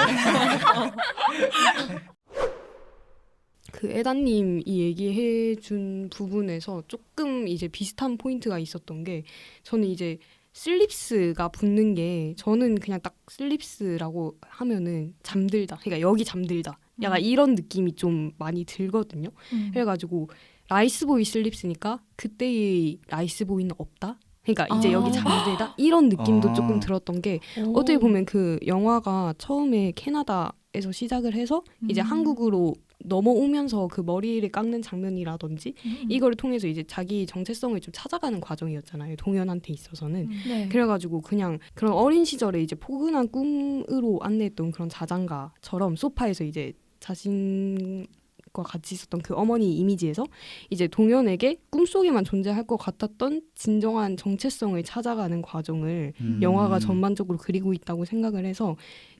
그 에다님이 얘기해준 부분에서 조금 이제 비슷한 포인트가 있었던 게 저는 이제 슬립스가 붙는 게 저는 그냥 딱 슬립스라고 하면은 잠들다. 그러니까 여기 잠들다. 약간 이런 느낌이 좀 많이 들거든요. 그래가지고 라이스보이 슬립스니까 그때의 라이스보이는 없다. 그러니까 이제 여기 잠들다 이런 느낌도 조금 들었던 게 어떻게 보면 그 영화가 처음에 캐나다에서 시작을 해서 이제 한국으로 넘어오면서 그 머리를 깎는 장면이라든지 이걸 통해서 이제 자기 정체성을 좀 찾아가는 과정이었잖아요. 동현한테 있어서는. 네. 그래가지고 그냥 그런 어린 시절에 이제 포근한 꿈으로 안내했던 그런 자장가처럼 소파에서 이제 자신과 같이 있었던 그 어머니 이미지에서 이제 동현에게 꿈속에만 존재할 것 같았던 진정한 정체성을 찾아가는 과정을 영화가 전반적으로 그리고 있다고 생각을 해서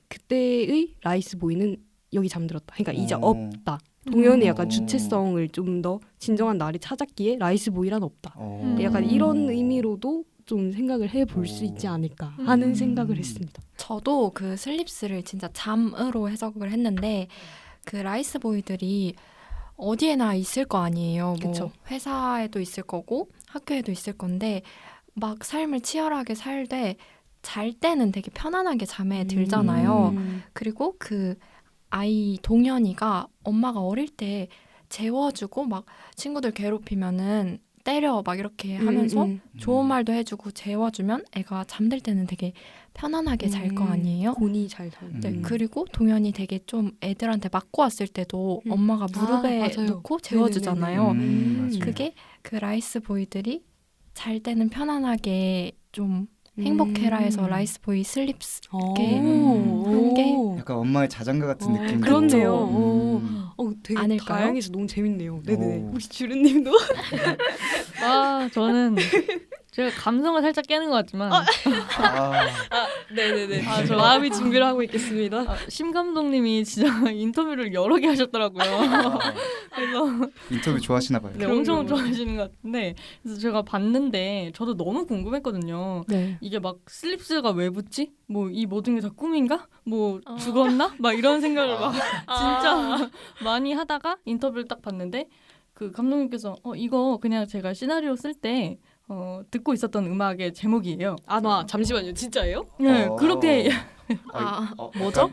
그때의 라이스보이는 여기 잠들었다. 그러니까 이제 없다. 동현이 약간 주체성을 좀 더 진정한 나를 찾았기에 라이스보이란 없다. 약간 이런 의미로도 좀 생각을 해볼 수 있지 않을까 하는 생각을 했습니다. 저도 그 슬립스를 진짜 잠으로 해석을 했는데 그 라이스보이들이 어디에나 있을 거 아니에요. 뭐 그쵸. 회사에도 있을 거고 학교에도 있을 건데 막 삶을 치열하게 살되 잘 때는 되게 편안하게 잠에 들잖아요. 그리고 그 아이 동현이가 엄마가 어릴 때 재워주고 막 친구들 괴롭히면은 때려 막 이렇게 하면서 좋은 말도 해주고 재워주면 애가 잠들 때는 되게 편안하게 잘 거 아니에요. 곤이 잘 네, 그리고 동현이 되게 좀 애들한테 맞고 왔을 때도 엄마가 무릎에 맞아요. 놓고 재워주잖아요. 맞아요. 그게 그 라이스보이들이 잘 때는 편안하게 좀 행복해라 해서 라이스보이 슬립스 이렇게 한 게 약간 엄마의 자장가 같은 느낌. 그렇네요. 되게 아닐까요? 다양해서 너무 재밌네요. 네네. 오. 혹시 주르님도? 저는 제가 감성을 살짝 깨는 것 같지만 네네네. 저 마음이 준비를 하고 있겠습니다. 심 감독님이 진짜 인터뷰를 여러 개 하셨더라고요. 그래서 인터뷰 좋아하시나 봐요. 네, 엄청 좋아하시는 것 같은데 그래서 제가 봤는데 저도 너무 궁금했거든요. 네. 이게 막 슬립스가 왜 붙지? 뭐 이 모든 게 다 꿈인가? 뭐 죽었나? 막 이런 생각을 막 진짜 많이 하다가 인터뷰를 딱 봤는데 그 감독님께서 이거 그냥 제가 시나리오 쓸 때 듣고 있었던 음악의 제목이에요. 아, 잠시만요. 진짜예요? 네, 그렇게 뭐죠?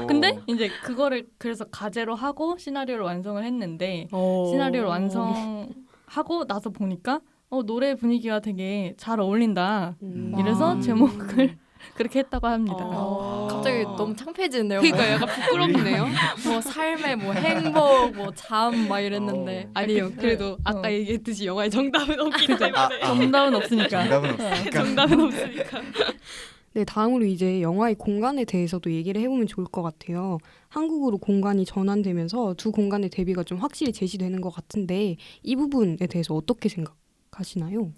근데 이제 그거를 그래서 가제로 하고 시나리오를 완성을 했는데 시나리오를 완성하고 나서 보니까 노래 분위기와 되게 잘 어울린다. 이래서 제목을 그렇게 했다고 합니다. 갑자기 너무 창피해지는데요. 그러니까 약간 부끄럽네요. 뭐 삶의 뭐 행복, 뭐 잠 막 이랬는데 아니요. 그래도 아까 얘기했듯이 영화의 정답은 없기 때문에. 정답은 없으니까. 정답은 없으니까. 네, 다음으로 이제 영화의 공간에 대해서도 얘기를 해보면 좋을 것 같아요. 한국으로 공간이 전환되면서 두 공간의 대비가 좀 확실히 제시되는 것 같은데 이 부분에 대해서 어떻게 생각하시나요?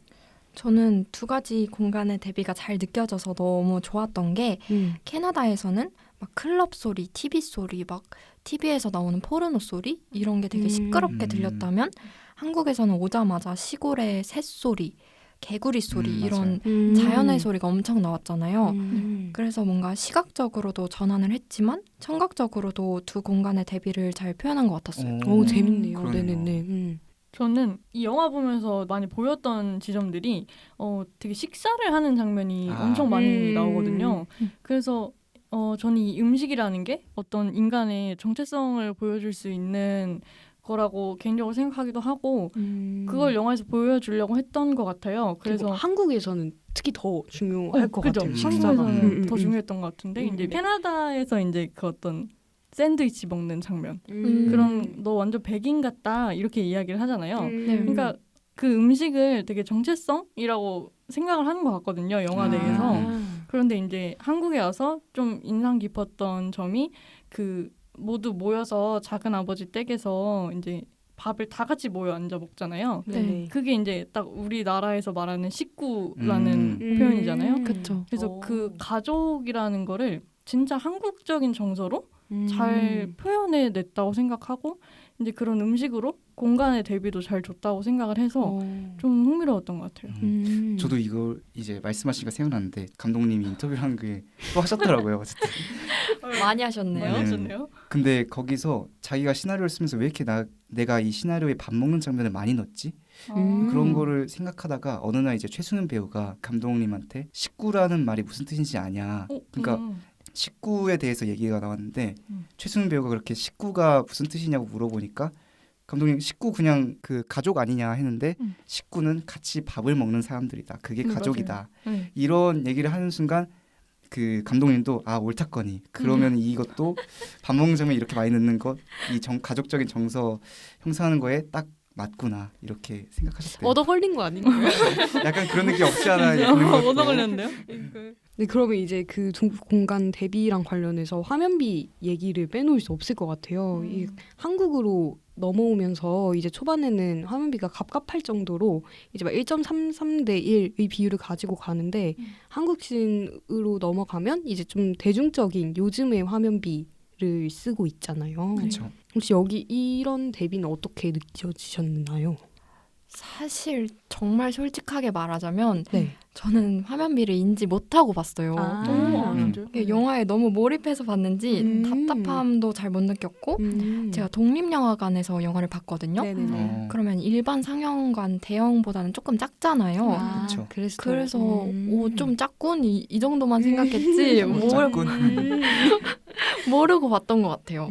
저는 두 가지 공간의 대비가 잘 느껴져서 너무 좋았던 게 캐나다에서는 막 클럽 소리, TV 소리, 막 TV에서 나오는 포르노 소리 이런 게 되게 시끄럽게 들렸다면 한국에서는 오자마자 시골의 새소리, 개구리 소리 이런 자연의 소리가 엄청 나왔잖아요. 그래서 뭔가 시각적으로도 전환을 했지만 청각적으로도 두 공간의 대비를 잘 표현한 것 같았어요. 오, 재밌네요. 그러네요. 네네네. 저는 이 영화 보면서 많이 보였던 지점들이 되게 식사를 하는 장면이 엄청 많이 나오거든요. 그래서 저는 이 음식이라는 게 어떤 인간의 정체성을 보여줄 수 있는 거라고 개인적으로 생각하기도 하고 그걸 영화에서 보여주려고 했던 것 같아요. 그래서 한국에서는 특히 더 중요할 것 그죠? 같아요. 한국에서는 더 중요했던 것 같은데 이제 캐나다에서 이제 그 어떤 샌드위치 먹는 장면 그런 너 완전 백인 같다 이렇게 이야기를 하잖아요. 그러니까 그 음식을 되게 정체성이라고 생각을 하는 것 같거든요. 영화 내에서. 그런데 이제 한국에 와서 좀 인상 깊었던 점이 그 모두 모여서 작은 아버지 댁에서 이제 밥을 다 같이 모여 앉아 먹잖아요. 네. 그게 이제 딱 우리나라에서 말하는 식구라는 표현이잖아요. 그렇죠. 그래서 그 가족이라는 거를 진짜 한국적인 정서로 잘 표현해냈다고 생각하고 이제 그런 음식으로 공간의 대비도 잘 줬다고 생각을 해서 좀 흥미로웠던 것 같아요. 저도 이걸 이제 말씀하시니까 생각났는데 감독님이 인터뷰를 한 게 또 하셨더라고요. 어쨌든. 많이 하셨네요. 많이 하셨네요. 근데 거기서 자기가 시나리오를 쓰면서 왜 이렇게 내가 이 시나리오에 밥 먹는 장면을 많이 넣었지? 그런 거를 생각하다가 어느 날 이제 최수는 배우가 감독님한테 식구라는 말이 무슨 뜻인지 아냐. 그러니까 식구에 대해서 얘기가 나왔는데 최수는 배우가 그렇게 식구가 무슨 뜻이냐고 물어보니까 감독님 식구 그냥 그 가족 아니냐 했는데 식구는 같이 밥을 먹는 사람들이다. 그게 가족이다. 이런 얘기를 하는 순간 그 감독님도 옳다거니 그러면 이것도 밥 먹는 장면 이렇게 많이 넣는 것 이 가족적인 정서 형성하는 거에 딱 맞구나 이렇게 생각하셨대요. 얻어 걸린 거 아닌가요? 약간 그런 느낌 없지 않아 있는 것도. 얻어 걸렸는데요? 네, 그러면 이제 그 두 공간 대비랑 관련해서 화면비 얘기를 빼놓을 수 없을 것 같아요. 이 한국으로 넘어오면서 이제 초반에는 화면비가 갑갑할 정도로 이제 막 1.33대 1의 비율을 가지고 가는데 한국신으로 넘어가면 이제 좀 대중적인 요즘의 화면비를 쓰고 있잖아요. 그렇죠. 혹시 여기 이런 대비는 어떻게 느껴지셨나요? 사실 정말 솔직하게 말하자면 네. 저는 화면비를 인지 못하고 봤어요. 진짜요? 영화에 너무 몰입해서 봤는지 답답함도 잘 못 느꼈고 제가 독립영화관에서 영화를 봤거든요. 그러면 일반 상영관 대형보다는 조금 작잖아요. 그렇죠. 그래서 좀 작군 이 정도만 생각했지 모르고 봤던 것 같아요.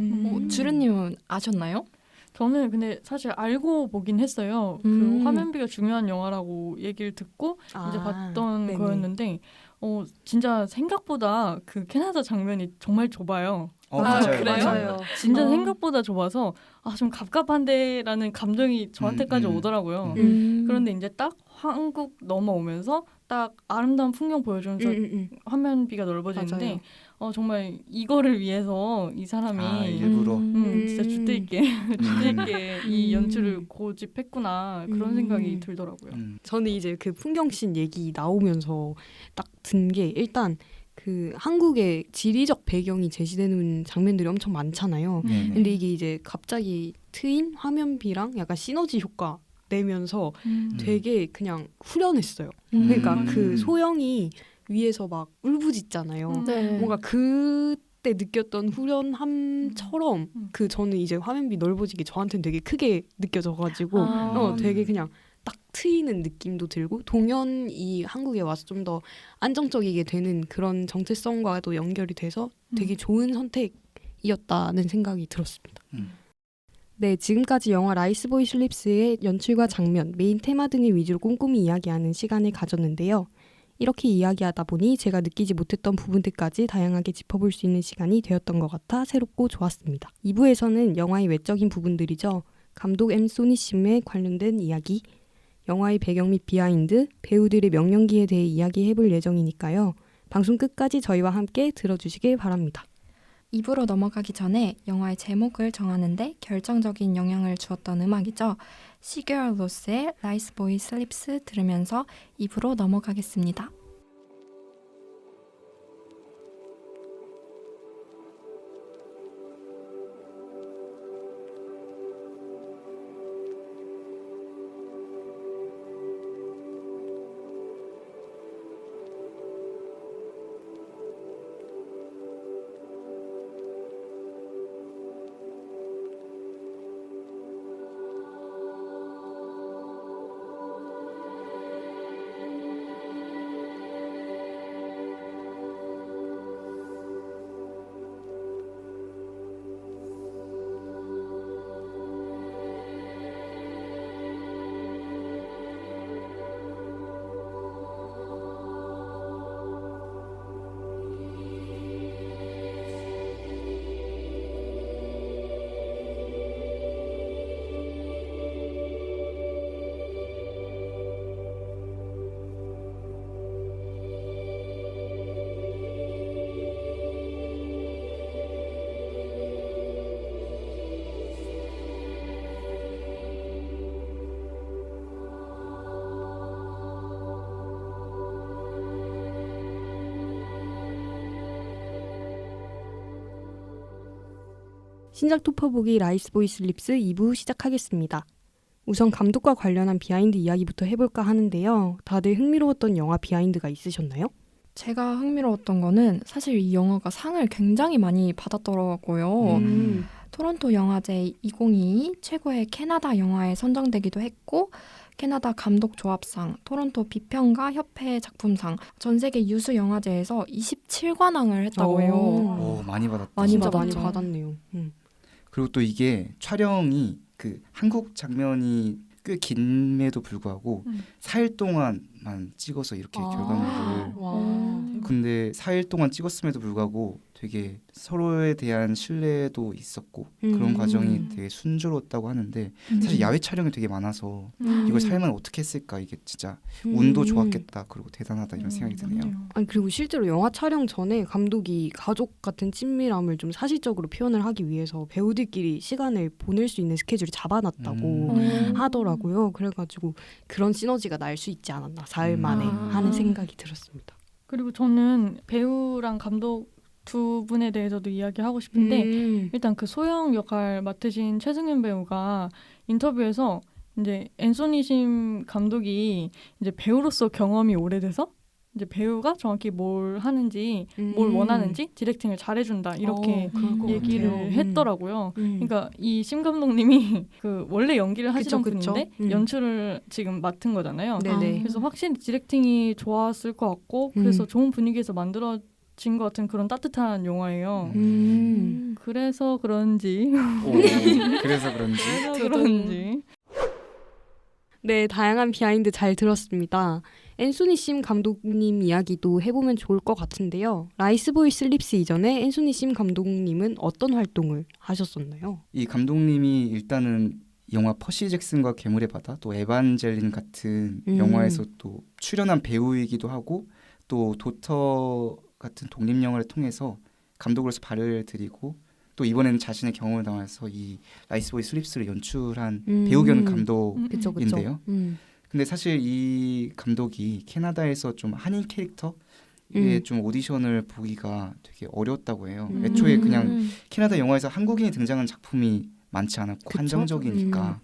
주르님은 아셨나요? 저는 근데 사실 알고 보긴 했어요. 그 화면비가 중요한 영화라고 얘기를 듣고 이제 봤던 네네. 거였는데 진짜 생각보다 그 캐나다 장면이 정말 좁아요. 맞아요. 그래요? 맞아요. 진짜 생각보다 좁아서 좀 갑갑한데라는 감정이 저한테까지 오더라고요. 그런데 이제 딱 한국 넘어오면서 딱 아름다운 풍경 보여주면서 화면비가 넓어지는데 정말 이거를 위해서 이 사람이 일부러 진짜 줏대 있게 이 연출을 고집했구나 그런 생각이 들더라고요. 저는 이제 그 풍경씬 얘기 나오면서 딱 든 게 일단 그 한국의 지리적 배경이 제시되는 장면들이 엄청 많잖아요. 근데 이게 이제 갑자기 트인 화면비랑 약간 시너지 효과 내면서 되게 그냥 후련했어요. 그러니까 그 소영이 위에서 막 울부짖잖아요. 네. 뭔가 그때 느꼈던 후련함처럼 그 저는 이제 화면비 넓어지게 저한테는 되게 크게 느껴져가지고 되게 그냥 딱 트이는 느낌도 들고 동연이 한국에 와서 좀 더 안정적이게 되는 그런 정체성과도 연결이 돼서 되게 좋은 선택이었다는 생각이 들었습니다. 네, 지금까지 영화 라이스 보이 슬립스의 연출과 장면, 메인 테마 등을 위주로 꼼꼼히 이야기하는 시간을 가졌는데요. 이렇게 이야기하다 보니 제가 느끼지 못했던 부분들까지 다양하게 짚어볼 수 있는 시간이 되었던 것 같아 새롭고 좋았습니다. 2부에서는 영화의 외적인 부분들이죠. 감독 앤소니 심에 관련된 이야기, 영화의 배경 및 비하인드, 배우들의 명령기에 대해 이야기해볼 예정이니까요. 방송 끝까지 저희와 함께 들어주시길 바랍니다. 2부로 넘어가기 전에 영화의 제목을 정하는데 결정적인 영향을 주었던 음악이죠. 시겔 로스의 라이스 보이 슬립스 들으면서 2부로 넘어가겠습니다. 신작 토퍼보기 라이스 보이 슬립스 2부 시작하겠습니다. 우선 감독과 관련한 비하인드 이야기부터 해볼까 하는데요. 다들 흥미로웠던 영화 비하인드가 있으셨나요? 제가 흥미로웠던 거는 사실 이 영화가 상을 굉장히 많이 받았더라고요. 토론토 영화제 2022 최고의 캐나다 영화에 선정되기도 했고 캐나다 감독 조합상, 토론토 비평가 협회 작품상, 전 세계 유수 영화제에서 27관왕을 했다고 해요. 오, 많이 받았다. 많이 진짜 받았죠. 많이 받았네요. 그리고 또 이게 촬영이 그 한국 장면이 꽤 긴에도 불구하고 4일 동안만 찍어서 이렇게 결과물을 근데 4일 동안 찍었음에도 불구하고 되게 서로에 대한 신뢰도 있었고 그런 과정이 되게 순조로웠다고 하는데 사실 야외 촬영이 되게 많아서 이걸 살면 어떻게 했을까 이게 진짜 운도 좋았겠다 그리고 대단하다 이런 생각이 드네요. 아니 그리고 실제로 영화 촬영 전에 감독이 가족 같은 친밀함을 좀 사실적으로 표현을 하기 위해서 배우들끼리 시간을 보낼 수 있는 스케줄을 잡아놨다고 하더라고요. 그래가지고 그런 시너지가 날 수 있지 않았나 4일 만에 하는 생각이 들었습니다. 그리고 저는 배우랑 감독 두 분에 대해서도 이야기하고 싶은데 일단 그 소영 역할 맡으신 최승현 배우가 인터뷰에서 이제 앤소니 심 감독이 이제 배우로서 경험이 오래돼서 이제 배우가 정확히 뭘 하는지 뭘 원하는지 디렉팅을 잘해준다 이렇게 얘기를 했더라고요. 그러니까 이 심 감독님이 그 원래 연기를 하시던 분인데 연출을 지금 맡은 거잖아요. 그래서 확실히 디렉팅이 좋았을 것 같고 그래서 좋은 분위기에서 만들어진 것 같은 그런 따뜻한 영화예요. 그래서 그런지 그래서 그런지 네, 다양한 비하인드 잘 들었습니다. 앤소니 심 감독님 이야기도 해보면 좋을 것 같은데요. 라이스 보이 슬립스 이전에 앤소니 심 감독님은 어떤 활동을 하셨었나요? 이 감독님이 일단은 영화 퍼시 잭슨과 괴물의 바다, 또 에반젤린 같은 영화에서 또 출연한 배우이기도 하고 또 도터 같은 독립 영화를 통해서 감독으로서 발을 들이고 또 이번에는 자신의 경험을 담아서 이 라이스보이 슬립스를 연출한 배우 겸 감독인데요. 근데 사실 이 감독이 캐나다에서 좀 한인 캐릭터에 좀 오디션을 보기가 되게 어려웠다고 해요. 애초에 그냥 캐나다 영화에서 한국인이 등장한 작품이 많지 않았고 그쵸? 한정적이니까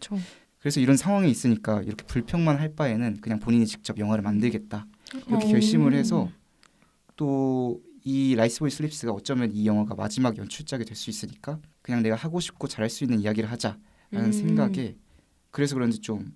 그래서 이런 상황이 있으니까 이렇게 불평만 할 바에는 그냥 본인이 직접 영화를 만들겠다 이렇게 결심을 해서 또 이 라이스보이 슬립스가 어쩌면 이 영화가 마지막 연출작이 될 수 있으니까 그냥 내가 하고 싶고 잘할 수 있는 이야기를 하자라는 생각에 그래서 그런지 좀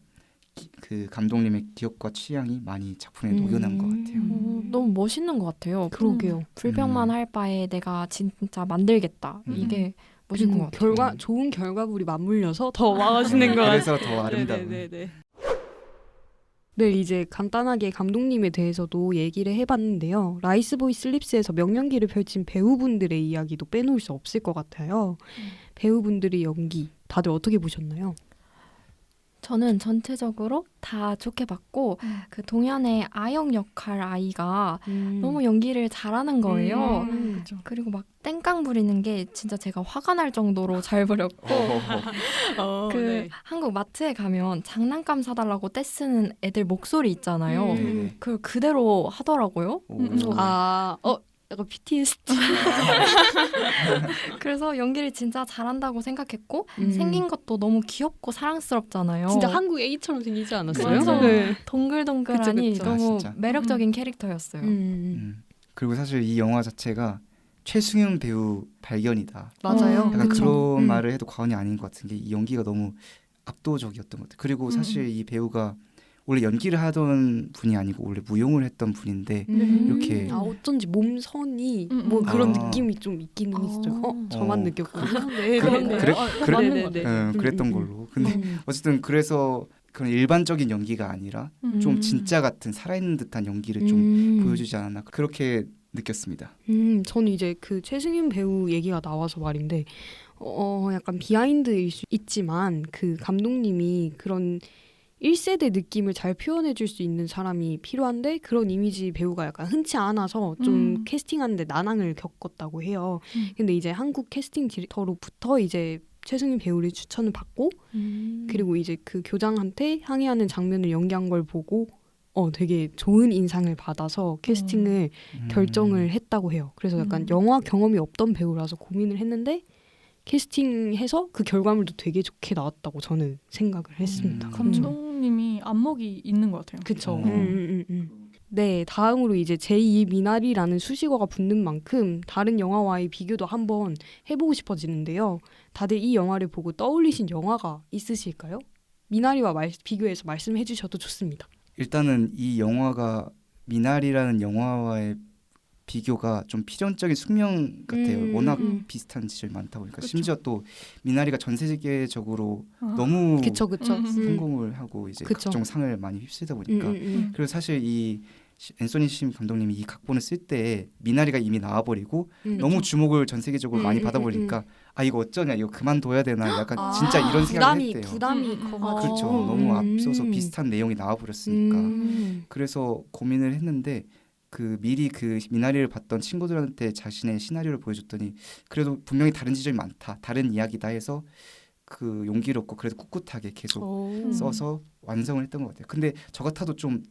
그 감독님의 기억과 취향이 많이 작품에 녹여난 것 같아요. 너무 멋있는 것 같아요. 그러게요. 불평만 할 바에 내가 진짜 만들겠다. 이게 멋있는 것 같아요. 좋은 결과물이 맞물려서 더 멋있는 것 같아요. 그래서 더 아름다운. 네, 이제 간단하게 감독님에 대해서도 얘기를 해봤는데요. 라이스보이 슬립스에서 명연기를 펼친 배우분들의 이야기도 빼놓을 수 없을 것 같아요. 배우분들의 연기 다들 어떻게 보셨나요? 저는 전체적으로 다 좋게 봤고 그 동현의 아영 역할 아이가 너무 연기를 잘하는 거예요. 그리고 막 땡깡 부리는 게 진짜 제가 화가 날 정도로 잘 부렸고 그 한국 마트에 가면 장난감 사달라고 떼쓰는 애들 목소리 있잖아요. 그걸 그대로 하더라고요. 약간 PTSD. 그래서 연기를 진짜 잘한다고 생각했고 생긴 것도 너무 귀엽고 사랑스럽잖아요. 진짜 한국 A처럼 생기지 않았어요? 그래서 네. 동글동글하니 그쵸. 너무 진짜. 매력적인 캐릭터였어요. 그리고 사실 이 영화 자체가 최승윤 배우 발견이다. 맞아요. 약간 그쵸. 그런 말을 해도 과언이 아닌 것 같은 게 이 연기가 너무 압도적이었던 것 같아요. 그리고 사실 이 배우가 원래 연기를 하던 분이 아니고 원래 무용을 했던 분인데 이렇게 어쩐지 몸선이 뭐 그런 느낌이 좀 있기는 있어요. 저만 느꼈구나. 네, 그랬던 걸로. 근데 어쨌든 그래서 그런 일반적인 연기가 아니라 좀 진짜 같은 살아있는 듯한 연기를 좀 보여주지 않았나 그렇게 느꼈습니다. 저는 이제 그 최승윤 배우 얘기가 나와서 말인데 약간 비하인드일 수 있지만 그 감독님이 그런 1세대 느낌을 잘 표현해줄 수 있는 사람이 필요한데 그런 이미지 배우가 약간 흔치 않아서 좀 캐스팅하는데 난항을 겪었다고 해요. 근데 이제 한국 캐스팅 디렉터로부터 이제 최승윤 배우를 추천을 받고 그리고 이제 그 교장한테 항의하는 장면을 연기한 걸 보고 되게 좋은 인상을 받아서 캐스팅을 결정을 했다고 해요. 그래서 약간 영화 경험이 없던 배우라서 고민을 했는데 캐스팅해서 그 결과물도 되게 좋게 나왔다고 저는 생각을 했습니다. 감독님이 안목이 있는 것 같아요. 그쵸. 네, 다음으로 이제 제2 미나리라는 수식어가 붙는 만큼 다른 영화와의 비교도 한번 해보고 싶어지는데요. 다들 이 영화를 보고 떠올리신 영화가 있으실까요? 미나리와 비교해서 말씀해 주셔도 좋습니다. 일단은 이 영화가 미나리라는 영화와의 비교가 좀 필연적인 숙명 같아요. 워낙 비슷한 지점이 많다 보니까 그쵸. 심지어 또 미나리가 전 세계적으로 너무 그쵸. 성공을 하고 이제 그쵸. 각종 상을 많이 휩쓰다 보니까 그리고 사실 이 앤소니 심 감독님이 이 각본을 쓸 때 미나리가 이미 나와버리고 너무 주목을 전 세계적으로 많이 받아버리니까 이거 어쩌냐 이거 그만둬야 되나 약간 진짜 이런 생각을 했대요. 부담이 커가지고 그렇죠. 너무 앞서서 비슷한 내용이 나와버렸으니까 그래서 고민을 했는데 그 미리 그 미나리를 봤던 친구들한테 자신의 시나리오를 보여줬더니 그래도 분명히 다른 지점이 많다. 다른 이야기다 해서 그 용기를 얻고 그래도 꿋꿋하게 계속 써서 완성을 했던 것 같아요. 근데 저 같아도 좀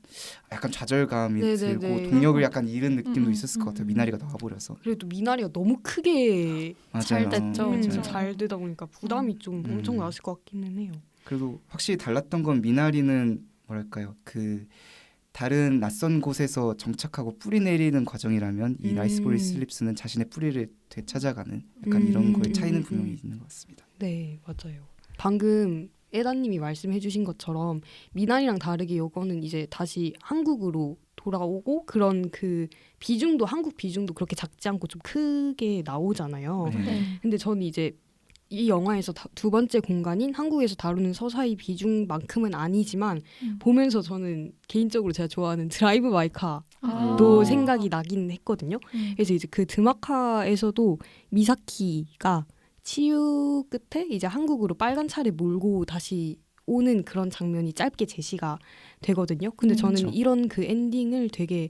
약간 좌절감이 들고 동력을 약간 잃은 느낌도 있었을 것 같아요. 미나리가 나와버려서. 그래도 미나리가 너무 크게 잘 됐죠. 잘 되다 보니까 부담이 좀 엄청 났을 것 같기는 해요. 그래도 확실히 달랐던 건 미나리는 뭐랄까요 그 다른 낯선 곳에서 정착하고 뿌리 내리는 과정이라면 이 라이스보이 슬립스는 자신의 뿌리를 되찾아가는 약간 이런 거에 차이는 분명히 있는 것 같습니다. 네, 맞아요. 방금 에다님이 말씀해주신 것처럼 미나리랑 다르게 이거는 이제 다시 한국으로 돌아오고 그런 그 비중도 한국 비중도 그렇게 작지 않고 좀 크게 나오잖아요. 근데 저는 이제 이 영화에서 두 번째 공간인 한국에서 다루는 서사의 비중만큼은 아니지만 보면서 저는 개인적으로 제가 좋아하는 드라이브 마이 카도 생각이 나긴 했거든요. 그래서 이제 그 드마카에서도 미사키가 치유 끝에 이제 한국으로 빨간 차를 몰고 다시 오는 그런 장면이 짧게 제시가 되거든요. 근데 저는 그렇죠. 이런 그 엔딩을 되게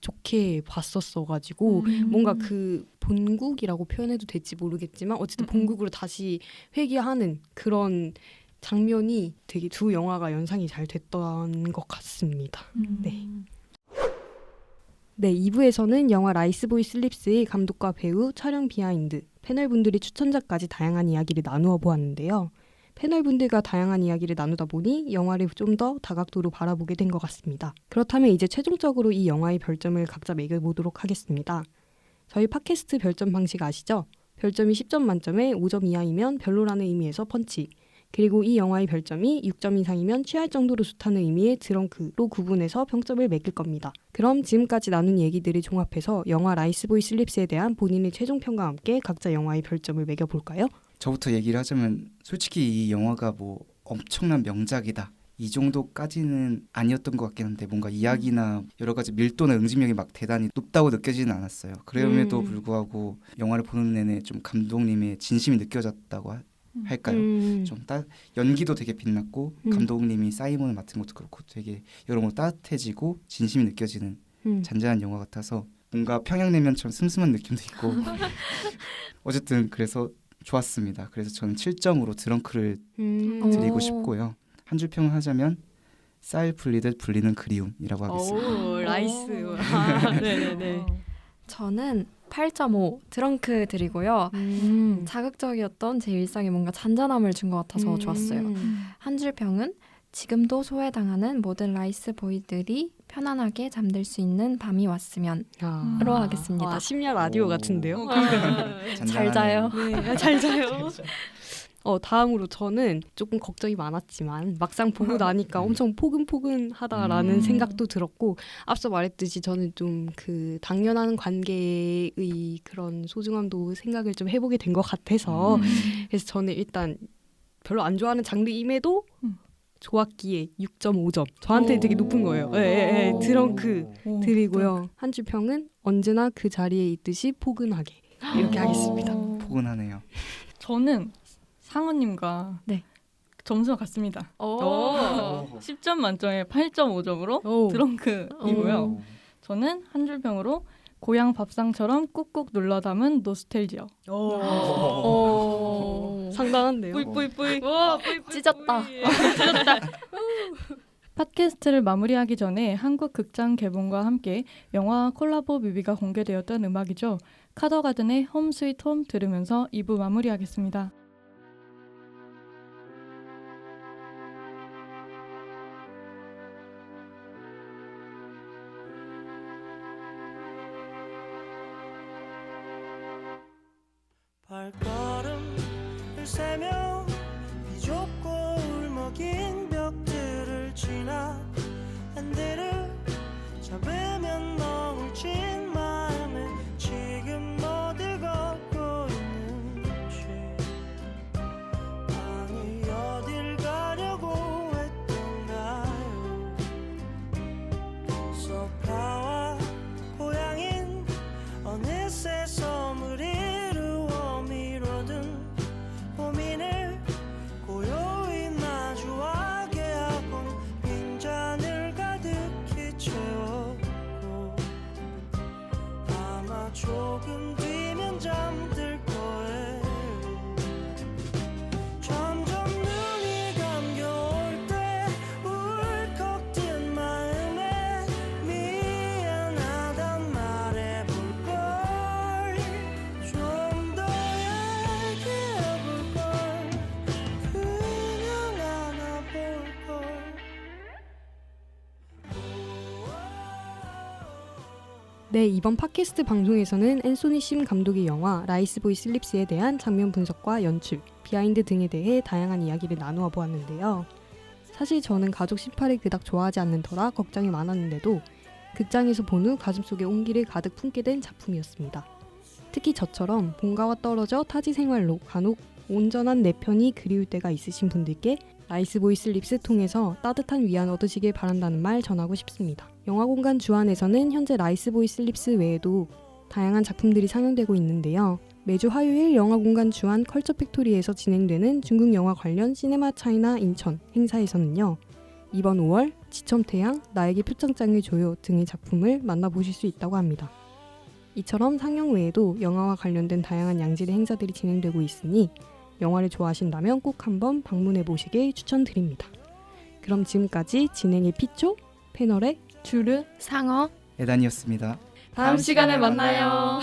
좋게 봤었어가지고 뭔가 그 본국이라고 표현해도 될지 모르겠지만 어쨌든 본국으로 다시 회귀하는 그런 장면이 되게 두 영화가 연상이 잘 됐던 것 같습니다. 네. 네, 2부에서는 영화 라이스보이 슬립스의 감독과 배우, 촬영 비하인드, 패널분들이 추천작까지 다양한 이야기를 나누어 보았는데요. 패널분들과 다양한 이야기를 나누다 보니 영화를 좀 더 다각도로 바라보게 된 것 같습니다. 그렇다면 이제 최종적으로 이 영화의 별점을 각자 매겨보도록 하겠습니다. 저희 팟캐스트 별점 방식 아시죠? 별점이 10점 만점에 5점 이하이면 별로라는 의미에서 펀치, 그리고 이 영화의 별점이 6점 이상이면 취할 정도로 좋다는 의미의 드렁크로 구분해서 평점을 매길 겁니다. 그럼 지금까지 나눈 얘기들을 종합해서 영화 라이스보이 슬립스에 대한 본인의 최종 평가와 함께 각자 영화의 별점을 매겨볼까요? 저부터 얘기를 하자면 솔직히 이 영화가 뭐 엄청난 명작이다 이 정도까지는 아니었던 것 같긴 한데 뭔가 이야기나 여러 가지 밀도나 응집력이 막 대단히 높다고 느껴지는 않았어요. 그럼에도 불구하고 영화를 보는 내내 좀 감독님의 진심이 느껴졌다고 할까요? 좀 연기도 되게 빛났고 감독님이 사이먼을 맡은 것도 그렇고 되게 여러모로 따뜻해지고 진심이 느껴지는 잔잔한 영화 같아서 뭔가 평양냉면처럼 슴슴한 느낌도 있고 어쨌든 그래서 좋았습니다. 그래서 저는 7점으로 드렁크를 드리고 싶고요. 한 줄 평을 하자면 쌀 불리듯 불리는 그리움이라고 하겠습니다. 오, 라이스. 네네네. 저는 8.5 드렁크 드리고요. 자극적이었던 제 일상에 뭔가 잔잔함을 준 것 같아서 좋았어요. 한 줄 평은 지금도 소외당하는 모든 라이스 보이들이 편안하게 잠들 수 있는 밤이 왔으면으로 하겠습니다. 와, 심야 라디오 오. 같은데요? 잘 자요. 네, 잘 자요. 다음으로 저는 조금 걱정이 많았지만 막상 보고 나니까 엄청 포근포근하다라는 생각도 들었고 앞서 말했듯이 저는 좀 그 당연한 관계의 그런 소중함도 생각을 좀 해보게 된 것 같아서 그래서 저는 일단 별로 안 좋아하는 장르임에도 좋았기에 6.5점. 저한테 되게 높은 거예요. 네, 드렁크 드리고요. 한 줄 평은 언제나 그 자리에 있듯이 포근하게 이렇게 하겠습니다. 포근하네요. 저는 상원님과 네. 점수가 같습니다. 오. 10점 만점에 8.5점으로 드렁크이고요. 저는 한 줄 평으로 고향 밥상처럼 꾹꾹 눌러 담은 노스텔지어. 상당한데요. 뿌이뿌이뿌이. 찢었다. 팟캐스트를 마무리하기 전에 한국 극장 개봉과 함께 영화 콜라보 뮤비가 공개되었던 음악이죠. 카더가든의 홈 스위트 홈 들으면서 2부 마무리하겠습니다. 발걸음을 세며 비좁고 울먹인 벽들을 지나 핸들을 잡으면 너울진 마음에 지금 어딜 걷고 있는지 아니 어딜 가려고 했던가요. 소파와 고향인 어느새 소물이 고민을 고요히 마주하게 하곤 빈잔을 가득히 채웠고 아마 조금 뒤면 잠들 거예요. 점점 눈이 감겨올 때 울컥 든 마음에 미안하단 말해볼걸. 좀 더 네, 이번 팟캐스트 방송에서는 앤소니 심 감독의 영화 라이스보이 슬립스에 대한 장면 분석과 연출, 비하인드 등에 대해 다양한 이야기를 나누어 보았는데요. 사실 저는 가족 18을 그닥 좋아하지 않는 터라 걱정이 많았는데도 극장에서 본 후 가슴속에 온기를 가득 품게 된 작품이었습니다. 특히 저처럼 본가와 떨어져 타지 생활로 간혹 온전한 내 편이 그리울 때가 있으신 분들께 라이스보이 슬립스 통해서 따뜻한 위안 얻으시길 바란다는 말 전하고 싶습니다. 영화공간 주안에서는 현재 라이스보이 슬립스 외에도 다양한 작품들이 상영되고 있는데요. 매주 화요일 영화공간 주한 컬처 팩토리에서 진행되는 중국 영화 관련 시네마 차이나 인천 행사에서는요. 이번 5월 지첨태양, 나에게 표창장을 줘요 등의 작품을 만나보실 수 있다고 합니다. 이처럼 상영 외에도 영화와 관련된 다양한 양질의 행사들이 진행되고 있으니 영화를 좋아하신다면 꼭 한번 방문해 보시길 추천드립니다. 그럼 지금까지 진행의 피초, 패널의 주르, 상어. 에단이었습니다. 다음 시간에 만나요.